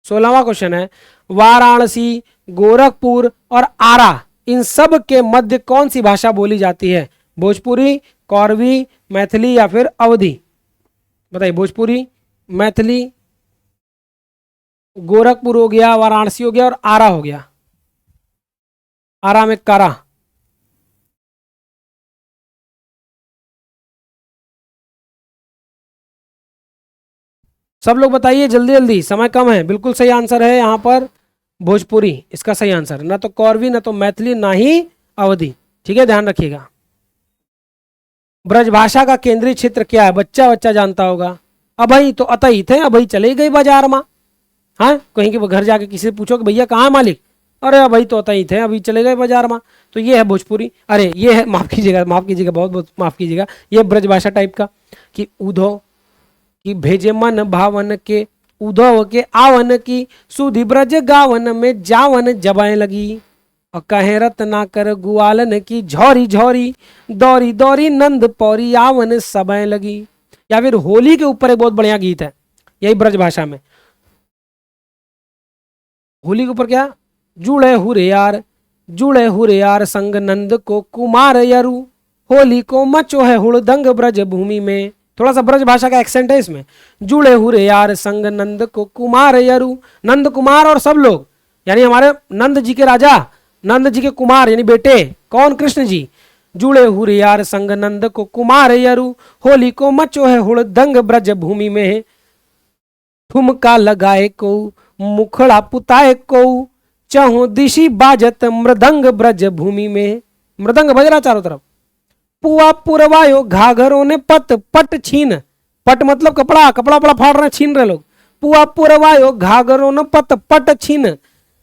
16वां क्वेश्चन है वाराणसी, गोरखपुर और आरा, इन सब के मध्य कौन सी भाषा बोली जाती है? भोजपुरी, कौरवी, मैथिली या फिर अवधी? बताइए, भोजपुरी, मैथिली, गोरखपुर हो गया, वाराणसी हो गया और आरा हो गया। आरा में कारा। सब लोग बताइए जल्दी जल्दी, समय कम है। बिल्कुल सही आंसर है यहाँ पर भोजपुरी, इसका सही आंसर। ना तो कौरवी, ना तो मैथिली, ना ही अवधी। ठीक है, ध्यान रखिएगा। ब्रजभाषा का केंद्रीय क्षेत्र क्या है? बच्चा बच्चा जानता होगा। अभई तो अतई थे, अभई चले गई बाजार में। हाँ, कहीं के घर जाके किसी से पूछो कि भैया कहाँ मालिक? अरे अभई तो अतई थे, अभी चले गए बाजार में। तो ये है भोजपुरी। अरे ये है, माफ कीजिएगा, माफ कीजिएगा, बहुत बहुत माफ कीजिएगा, ये ब्रजभाषा टाइप का कि उधो कि भेजे मन भावन के, उधव के आवन की, सुधि ब्रज गावन में जावन जबाएं लगी। और कहे रत्ना कर गुआलन की, झौरी झौरी दौरी दौरी नंद पौरी आवन सबएं लगी। या फिर होली के ऊपर एक बहुत बढ़िया गीत है, यही ब्रजभाषा में। होली के ऊपर क्या? जुड़े हुरे यार, जुड़े हुरे यार संग नंद को कुमार यरु, होली को मचो है हुड़दंग ब्रज भूमि में। थोड़ा सा ब्रज भाषा का एक्सेंट है इसमें। जुड़े हुरे यार संग नंद को कुमार यरु, नंद कुमार और सब लोग, यानी हमारे नंद जी के राजा, नंद जी के कुमार यानी बेटे, कौन? कृष्ण जी। जुड़े हुरे यार संग नंद को कुमार यरु, होली को मचो है हुड़दंग ब्रज भूमि में। ठुमका लगाए को, मुखड़ा पुताए को, चहु दिशी बाजत मृदंग ब्रज भूमि में। मृदंग बज रहा चारों तरफ। पुआ पुरवायो घाघरों ने पट पट छीन, पट मतलब कपड़ा, कपड़ा पड़ा फाड़ रहे, छीन रहे लोग। पुआ पुरवायो घाघरों ने पट पट छीन,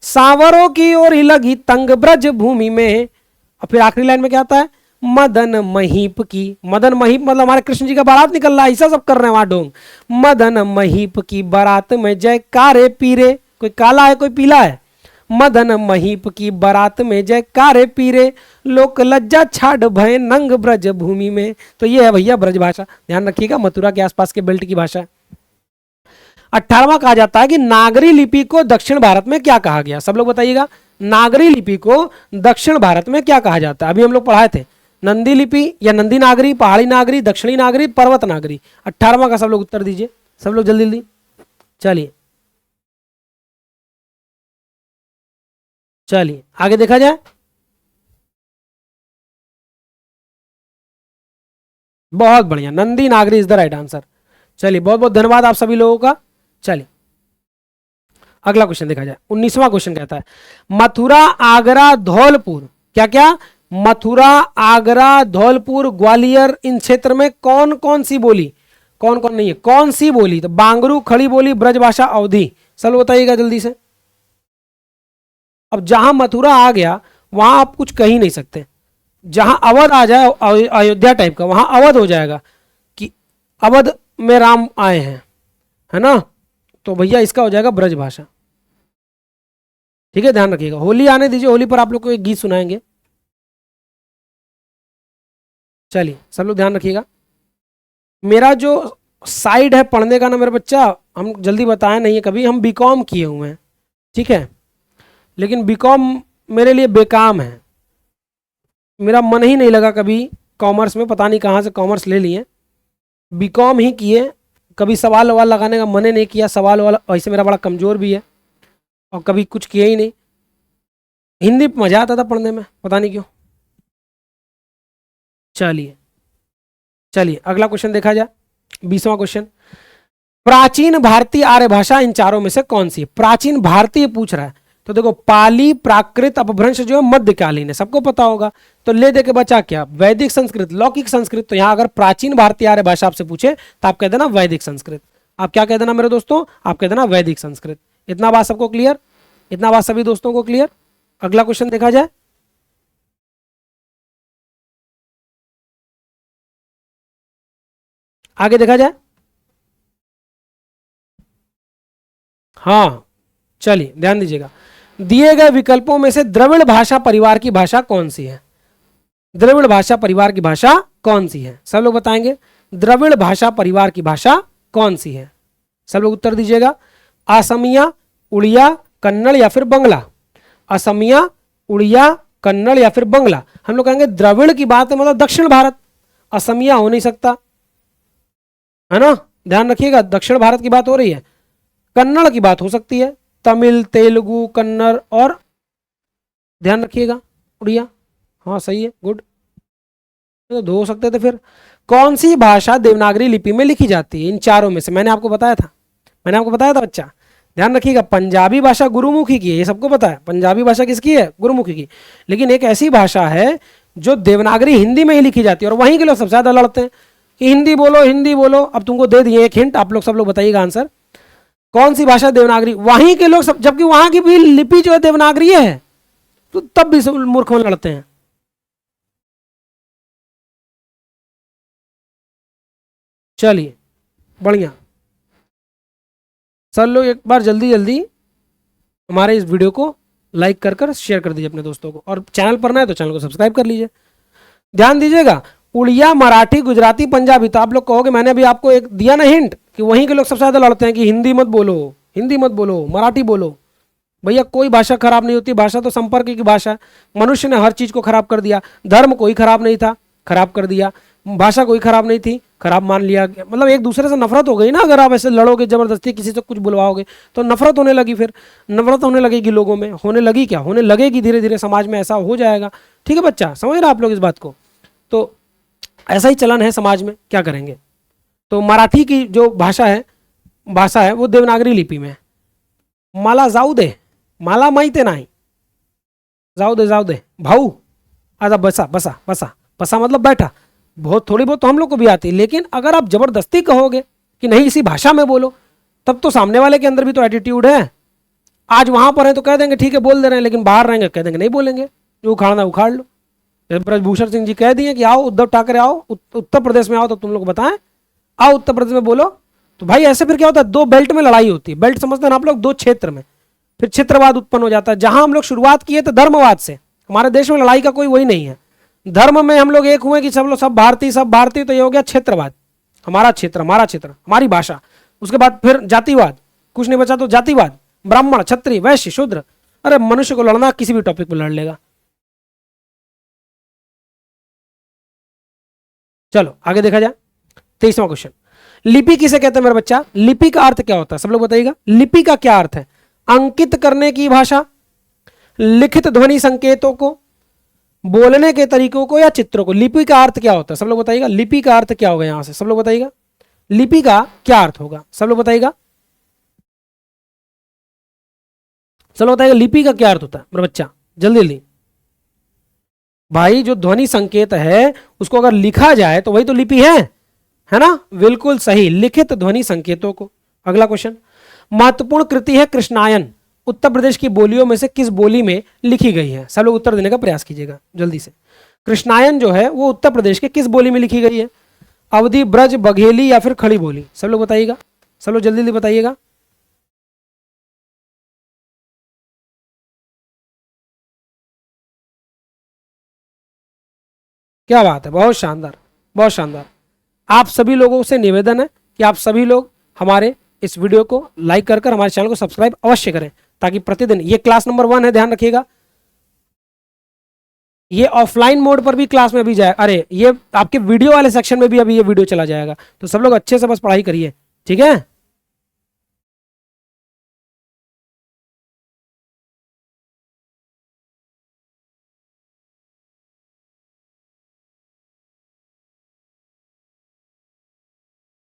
सांवरों की ओर ही लगी तंग ब्रज भूमि में। और फिर आखिरी लाइन में क्या आता है? मदन महीप की, मदन महीप मतलब हमारे कृष्ण जी का बारात निकल रहा है, ऐसा सब कर रहे हैं वहां ढोंग। मदन महीप की बारात में जयकारे पीरे, कोई काला है कोई पीला है। मदन महीप की बारात में जयकारे पीरे, लोक लज्जा छाड़ भय नंग ब्रज भूमि में। तो ये है भैया ब्रज भाषा, ध्यान रखिएगा, मथुरा के आसपास के बेल्ट की भाषा है। 18वां कहा जाता है कि नागरी लिपि को दक्षिण भारत में क्या कहा गया? सब लोग बताइएगा, नागरी लिपि को दक्षिण भारत में क्या कहा जाता है? अभी हम लोग पढ़ाए थे, नंदी लिपि या नंदी नागरी, पहाड़ी नागरी, दक्षिणी नागरी, पर्वत नागरी। 18वां का सब लोग उत्तर दीजिए, सब लोग जल्दी जल्दी। चलिए चलिए आगे देखा जाए। बहुत बढ़िया, नंदी नागरी इज द राइट आंसर। चलिए बहुत बहुत धन्यवाद आप सभी लोगों का। चलिए अगला क्वेश्चन देखा जाए, 19वां क्वेश्चन कहता है मथुरा, आगरा, धौलपुर, क्या क्या, मथुरा, आगरा, धौलपुर, ग्वालियर, इन क्षेत्र में कौन कौन सी बोली, कौन कौन नहीं है, कौन सी बोली, तो बांगरू, खड़ी बोली, ब्रजभाषा, अवधी, सब बताइएगा जल्दी से। अब जहां मथुरा आ गया वहां आप कुछ कह ही नहीं सकते, जहां अवध आ जाए अयोध्या टाइप का, वहां अवध हो जाएगा कि अवध में राम आए हैं, है ना, तो भैया इसका हो जाएगा ब्रजभाषा। ठीक है, ध्यान रखिएगा। होली आने दीजिए, होली पर आप लोग को एक गीत सुनाएंगे। चलिए सब लोग ध्यान रखिएगा। मेरा जो साइड है पढ़ने का ना मेरा बच्चा, हम जल्दी बताया नहीं है कभी, हम बीकॉम किए हुए हैं, ठीक है, लेकिन बीकॉम मेरे लिए बेकाम है, मेरा मन ही नहीं लगा कभी कॉमर्स में, पता नहीं कहाँ से कॉमर्स ले लिए, बीकॉम ही किए, कभी सवाल ववाल लगाने का मन ही नहीं किया, सवाल वाला वैसे मेरा बड़ा कमज़ोर भी है, और कभी कुछ किया ही नहीं। हिंदी मज़ा आता था पढ़ने में, पता नहीं क्यों। चलिए चलिए अगला क्वेश्चन देखा जाए, 20वां क्वेश्चन, प्राचीन भारतीय आर्य भाषा इन चारों में से कौन सी है? प्राचीन भारतीय पूछ रहा है, तो देखो पाली, प्राकृत, अपभ्रंश जो है मध्यकालीन है, सबको पता होगा, तो ले दे के बचा क्या, वैदिक संस्कृत, लौकिक संस्कृत। तो यहां अगर प्राचीन भारतीय आर्य भाषा आपसे पूछे तो आप कह देना वैदिक संस्कृत। आप क्या कह देना मेरे दोस्तों, आप कह देना वैदिक संस्कृत। इतना बात सबको क्लियर, इतना बात सभी दोस्तों को क्लियर। अगला क्वेश्चन देखा जाए, आगे देखा जाए। हाँ चलिए ध्यान दीजिएगा, दिए गए विकल्पों में से द्रविड़ भाषा परिवार की भाषा कौन सी है? द्रविड़ भाषा परिवार की भाषा कौन सी है? सब लोग बताएंगे, द्रविड़ भाषा परिवार की भाषा कौन सी है? सब लोग उत्तर दीजिएगा। असमिया, उड़िया, कन्नड़ या फिर बंगला। असमिया, उड़िया, कन्नड़ या फिर बंगला। हम लोग कहेंगे द्रविड़ की बात है मतलब दक्षिण भारत, असमिया हो नहीं सकता, है ना, ध्यान रखिएगा, दक्षिण भारत की बात हो रही है। कन्नड़ की बात हो सकती है, तमिल, तेलुगु, कन्नड़, और ध्यान रखिएगा उड़िया। हाँ सही है, गुड, तो दो हो सकते थे। फिर कौन सी भाषा देवनागरी लिपि में लिखी जाती है इन चारों में से? मैंने आपको बताया था, मैंने आपको बताया था बच्चा, ध्यान रखिएगा। पंजाबी भाषा गुरुमुखी की है, ये सबको पता है, पंजाबी भाषा किसकी है? गुरुमुखी की। लेकिन एक ऐसी भाषा है जो देवनागरी हिंदी में ही लिखी जाती है, और वहीं के लोग सबसे ज्यादा लड़ते हैं कि हिंदी बोलो, हिंदी बोलो। अब तुमको दे दिए एक हिंट, आप लोग सब लोग बताइएगा आंसर, कौन सी भाषा देवनागरी? वहीं के लोग सब, जबकि वहां की भी लिपि जो है देवनागरी है, तो तब भी सब मूर्ख में लड़ते हैं। चलिए बढ़िया, सब लोग एक बार जल्दी जल्दी हमारे इस वीडियो को लाइक कर शेयर कर दीजिए अपने दोस्तों को, और चैनल पर नए है तो चैनल को सब्सक्राइब कर लीजिए। ध्यान दीजिएगा, उड़िया, मराठी, गुजराती, पंजाबी, तो आप लोग कहोगे मैंने अभी आपको एक दिया ना हिंट कि वहीं के लोग सबसे ज्यादा लड़ते हैं कि हिंदी मत बोलो, हिंदी मत बोलो, मराठी बोलो। भैया कोई भाषा खराब नहीं होती, भाषा तो संपर्क की भाषा है। मनुष्य ने हर चीज को खराब कर दिया, धर्म कोई खराब नहीं था, खराब कर दिया, भाषा कोई खराब नहीं थी, खराब मान लिया, मतलब एक दूसरे से नफरत हो गई ना। अगर आप ऐसे लड़ोगे, जबरदस्ती किसी से कुछ बुलवाओगे तो नफरत होने लगी, फिर नफरत होने लगेगी लोगों में, होने लगी, क्या होने लगेगी, धीरे धीरे समाज में ऐसा हो जाएगा। ठीक है बच्चा, समझ रहे आप लोग इस बात को? तो ऐसा ही चलन है समाज में, क्या करेंगे। तो मराठी की जो भाषा है वो देवनागरी लिपि में है। मला जाऊ दे, मला माहिती नाही, जाऊ दे भाऊ, आजा बसा बसा बसा, बसा मतलब बैठा। बहुत थोड़ी बहुत तो हम लोग को भी आती है, लेकिन अगर आप जबरदस्ती कहोगे कि नहीं इसी भाषा में बोलो, तब तो सामने वाले के अंदर भी तो एटीट्यूड है। आज वहां पर है तो कह देंगे ठीक है बोल दे रहे हैं, लेकिन बाहर रहेंगे कह देंगे नहीं बोलेंगे, जो उखाड़ना उखाड़ लो। ब्रजभूषण सिंह जी कह दिए कि आओ उद्धव ठाकरे आओ उत्तर प्रदेश में आओ, तो तुम लोग बताएं आओ उत्तर प्रदेश में बोलो। तो भाई ऐसे फिर क्या होता है, दो बेल्ट में लड़ाई होती है। बेल्ट समझते हैं आप लोग, दो क्षेत्र में, फिर क्षेत्रवाद उत्पन्न हो जाता है। जहां हम लोग शुरुआत किए थे धर्मवाद से, हमारे देश में लड़ाई का कोई वही नहीं है। धर्म में हम लोग एक हुए कि सब लोग सब भारतीय, तो ये हो गया क्षेत्रवाद, हमारा क्षेत्र, हमारी भाषा। उसके बाद फिर जातिवाद, कुछ नहीं बचा तो जातिवाद, ब्राह्मण, क्षत्रिय, वैश्य, शूद्र। अरे मनुष्य को लड़ना किसी भी टॉपिक पर लड़ लेगा। चलो आगे देखा जाए, 23वां क्वेश्चन, लिपि किसे कहते हैं मेरा बच्चा? लिपि का अर्थ क्या होता है, सब लोग बताइएगा। लिपि का क्या अर्थ है? अंकित करने की भाषा, लिखित ध्वनि संकेतों को, बोलने के तरीकों को, या चित्रों को। लिपि का अर्थ क्या होता है, सब लोग बताइएगा। लिपि का अर्थ क्या होगा, यहां से सब लोग बताइएगा, लिपि का क्या अर्थ होगा, सब लोग बताइएगा। चलो बताइएगा लिपि का क्या अर्थ होता है मेरा बच्चा, जल्दी जल्दी। भाई जो ध्वनि संकेत है उसको अगर लिखा जाए तो वही तो लिपि है ना, बिल्कुल सही, लिखित ध्वनि संकेतों को। अगला क्वेश्चन, महत्वपूर्ण कृति है कृष्णायन उत्तर प्रदेश की बोलियों में से किस बोली में लिखी गई है? सब लोग उत्तर देने का प्रयास कीजिएगा जल्दी से। कृष्णायन जो है वो उत्तर प्रदेश के किस बोली में लिखी गई है? अवधी, ब्रज, बघेली या फिर खड़ी बोली? सब लोग बताइएगा, सब लोग जल्दी जल्दी बताइएगा। क्या बात है, बहुत शानदार, बहुत शानदार। आप सभी लोगों से निवेदन है कि आप सभी लोग हमारे इस वीडियो को लाइक कर हमारे चैनल को सब्सक्राइब अवश्य करें, ताकि प्रतिदिन, ये क्लास नंबर 1 है, ध्यान रखिएगा, ये ऑफलाइन मोड पर भी क्लास में भी जाए, अरे ये आपके वीडियो वाले सेक्शन में भी अभी ये वीडियो चला जाएगा, तो सब लोग अच्छे से बस पढ़ाई करिए, ठीक है।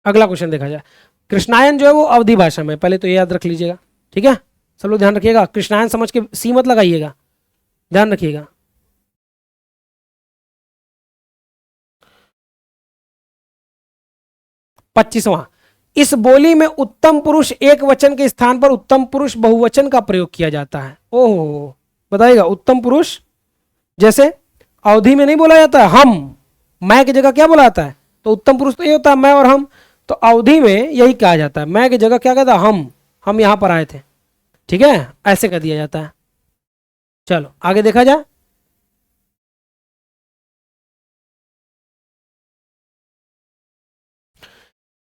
अगला क्वेश्चन देखा जाए, कृष्णायन जो है वो अवधि भाषा में, पहले तो ये याद रख लीजिएगा, ठीक है। सब लोग ध्यान रखिएगा, कृष्णायन समझ के सी मत लगाइएगा, ध्यान रखिएगा। पच्चीसवां, इस बोली में उत्तम पुरुष एक वचन के स्थान पर उत्तम पुरुष बहुवचन का प्रयोग किया जाता है। ओहो, बताइएगा, उत्तम पुरुष जैसे अवधि में नहीं बोला जाता है हम, मैं की जगह क्या बोला जाता है? तो उत्तम पुरुष तो ये होता है मैं और हम, तो अवधि में यही कहा जाता है, मैं की जगह क्या कहता है? हम यहां पर आए थे, ठीक है, ऐसे कर दिया जाता है। चलो आगे देखा जाए,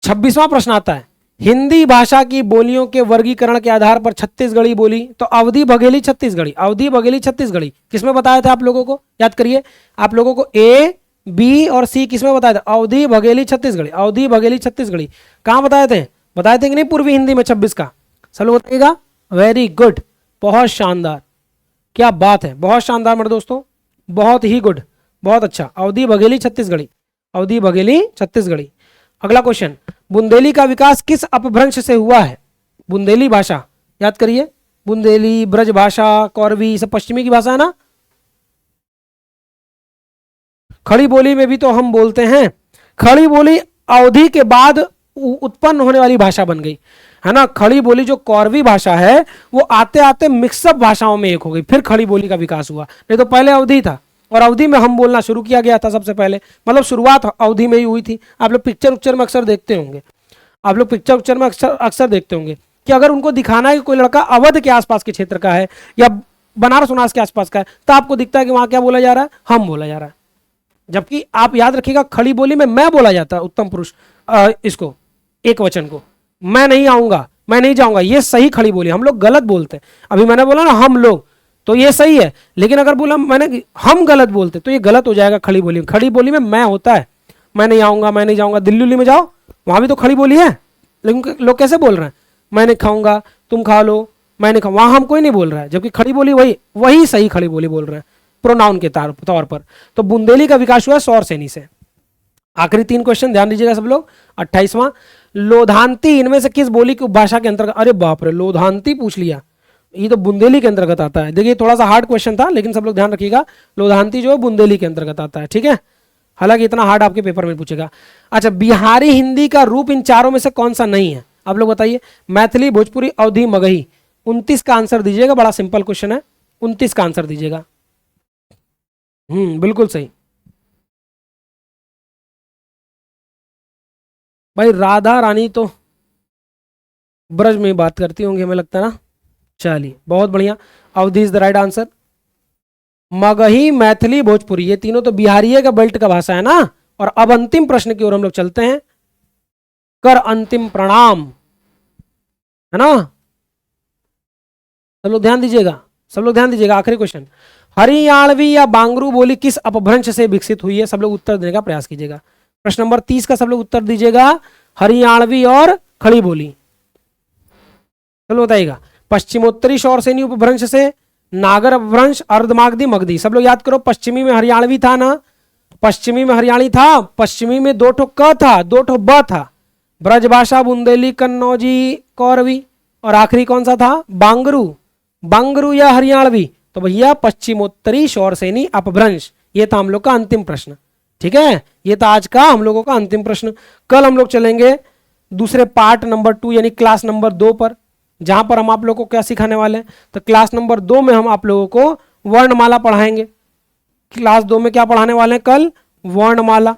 26वां प्रश्न आता है, हिंदी भाषा की बोलियों के वर्गीकरण के आधार पर छत्तीसगढ़ी बोली, तो अवधि, बघेली, छत्तीसगढ़ी, अवधि, बघेली, छत्तीसगढ़ी किसमें बताया था आप लोगों को? याद करिए, आप लोगों को ए, बी और सी किसमें बताया था? अवधि, बघेली, छत्तीसगढ़ी, अवधि, बघेली, छत्तीसगढ़ी। कहां बताए थे? बताए थे कि नहीं पूर्वी हिंदी में 26 का? सब लोग बताइएगा। वेरी गुड, बहुत शानदार, क्या बात है, बहुत शानदार मेरे दोस्तों, बहुत ही गुड, बहुत अच्छा। अवधि, बघेली, छत्तीसगढ़ी, अवधि, बघेली, छत्तीसगढ़ी। अगला क्वेश्चन, बुंदेली का विकास किस अपभ्रंश से हुआ है? बुंदेली भाषा, याद करिए, बुंदेली, ब्रज भाषा, कौरवी, सब पश्चिमी की भाषा है ना। खड़ी बोली में भी तो हम बोलते हैं, खड़ी बोली अवधि के बाद उत्पन्न होने वाली भाषा बन गई, है ना। खड़ी बोली जो कौरवी भाषा है वो आते आते मिक्सअप भाषाओं में एक हो गई, फिर खड़ी बोली का विकास हुआ, नहीं तो पहले अवधि था, और अवधि में हम बोलना शुरू किया गया था सबसे पहले, मतलब शुरुआत अवधि में ही हुई थी। आप लोग पिक्चर उक्चर में अक्सर देखते होंगे, आप लोग पिक्चर उक्चर में अक्सर देखते होंगे कि अगर उनको दिखाना है कि कोई लड़का अवध के आसपास के क्षेत्र का है या बनारस उनारस के आसपास का है, तो आपको दिखता है कि वहां क्या बोला जा रहा है? हम बोला जा रहा है। जबकि आप याद रखिएगा, खड़ी बोली में मैं बोला जाता है, उत्तम पुरुष इसको एक वचन को, मैं नहीं आऊंगा, मैं नहीं जाऊंगा, ये सही खड़ी बोली। हम लोग गलत बोलते हैं, अभी मैंने बोला ना हम लोग, तो ये सही है, लेकिन अगर बोला मैंने हम गलत बोलते तो ये गलत हो जाएगा। खड़ी बोली, खड़ी बोली में मैं होता है, मैं नहीं आऊंगा, मैं नहीं जाऊंगा। दिल्ली उल्ली में जाओ, वहां भी तो खड़ी बोली है, लेकिन लोग कैसे बोल रहे हैं? मैं नहीं खाऊंगा, तुम खा लो, मैं नहीं खाऊंगा, वहां हम कोई नहीं बोल रहा है, जबकि खड़ी बोली वही सही खड़ी बोली बोल रहे हैं प्रोनाउन के तौर पर। तो बुंदेली का विकास हुआ सौर सेनी से। आखिरी 3 क्वेश्चन ध्यान दीजिएगा सब लोग। 28वां, लोधांती इनमें से किस बोली की भाषा के अंतर्गत? अरे बाप रे, लोधांती पूछ लिया, ये तो बुंदेली के अंतर्गत आता है। देखिए थोड़ा सा हार्ड क्वेश्चन था, लेकिन सब लोग ध्यान रखिएगा, लोधांती जो है बुंदेली के अंतर्गत आता है, ठीक है। हालांकि इतना हार्ड आपके पेपर में पूछेगा। अच्छा, बिहारी हिंदी का रूप इन चारों में से कौन सा नहीं है? आप लोग बताइए, मैथिली, भोजपुरी, अवधी, मगही। 29 का आंसर दीजिएगा, बड़ा सिंपल क्वेश्चन है, 29 का आंसर दीजिएगा। बिल्कुल सही भाई। राधा रानी तो ब्रज में बात करती होंगी हमें लगता है ना। चलिए बहुत बढ़िया, अवधि is the right answer. Magahi, Maithili, Bhojpuri, ये तीनों तो बिहारिये का बेल्ट का भाषा है ना। और अब अंतिम प्रश्न की ओर हम लोग चलते हैं, कर अंतिम प्रणाम, है ना। सब लोग ध्यान दीजिएगा, सब लोग ध्यान दीजिएगा। आखिरी क्वेश्चन, हरियाणवी या बांगरू बोली किस अपभ्रंश से विकसित हुई है? सब लोग उत्तर देने का प्रयास कीजिएगा। प्रश्न नंबर 30 का सब लोग उत्तर दीजिएगा, हरियाणवी और खड़ी बोली। चलो बताइएगा, पश्चिमोत्तरी शौरसेनी उपभ्रंश से, नागर अपभ्रंश, अर्धमागधी, मगधी। सब लोग याद करो, पश्चिमी में हरियाणवी था ना, पश्चिमी में हरियाणी था, पश्चिमी में 2 ठो क था, 2 ठो ब था, ब्रजभाषा, बुंदेली, कन्नौजी, कौरवी, और आखिरी कौन सा था? बांगरू, बंगरू या हरियाणवी? तो भैया पश्चिमोत्तरी शौरसेनी अपभ्रंश। ये था हम लोग का अंतिम प्रश्न। ठीक है, ये था आज का हम लोगों का अंतिम प्रश्न। कल हम लोग चलेंगे दूसरे पार्ट नंबर 2 यानी क्लास नंबर 2 पर, जहां पर हम आप लोगों को क्या सिखाने वाले हैं। तो क्लास नंबर 2 में हम आप लोगों को वर्णमाला पढ़ाएंगे। क्लास 2 में क्या पढ़ाने वाले हैं कल? वर्णमाला।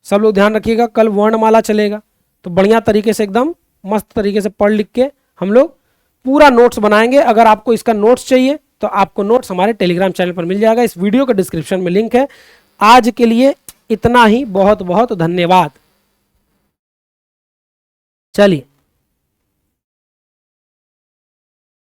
सब लोग ध्यान रखिएगा, कल वर्णमाला चलेगा। तो बढ़िया तरीके से एकदम मस्त तरीके से पढ़ लिख के हम लोग पूरा नोट्स बनाएंगे। अगर आपको इसका नोट्स चाहिए तो आपको नोट्स हमारे टेलीग्राम चैनल पर मिल जाएगा, इस वीडियो के डिस्क्रिप्शन में लिंक है। आज के लिए इतना ही, बहुत बहुत धन्यवाद। चलिए।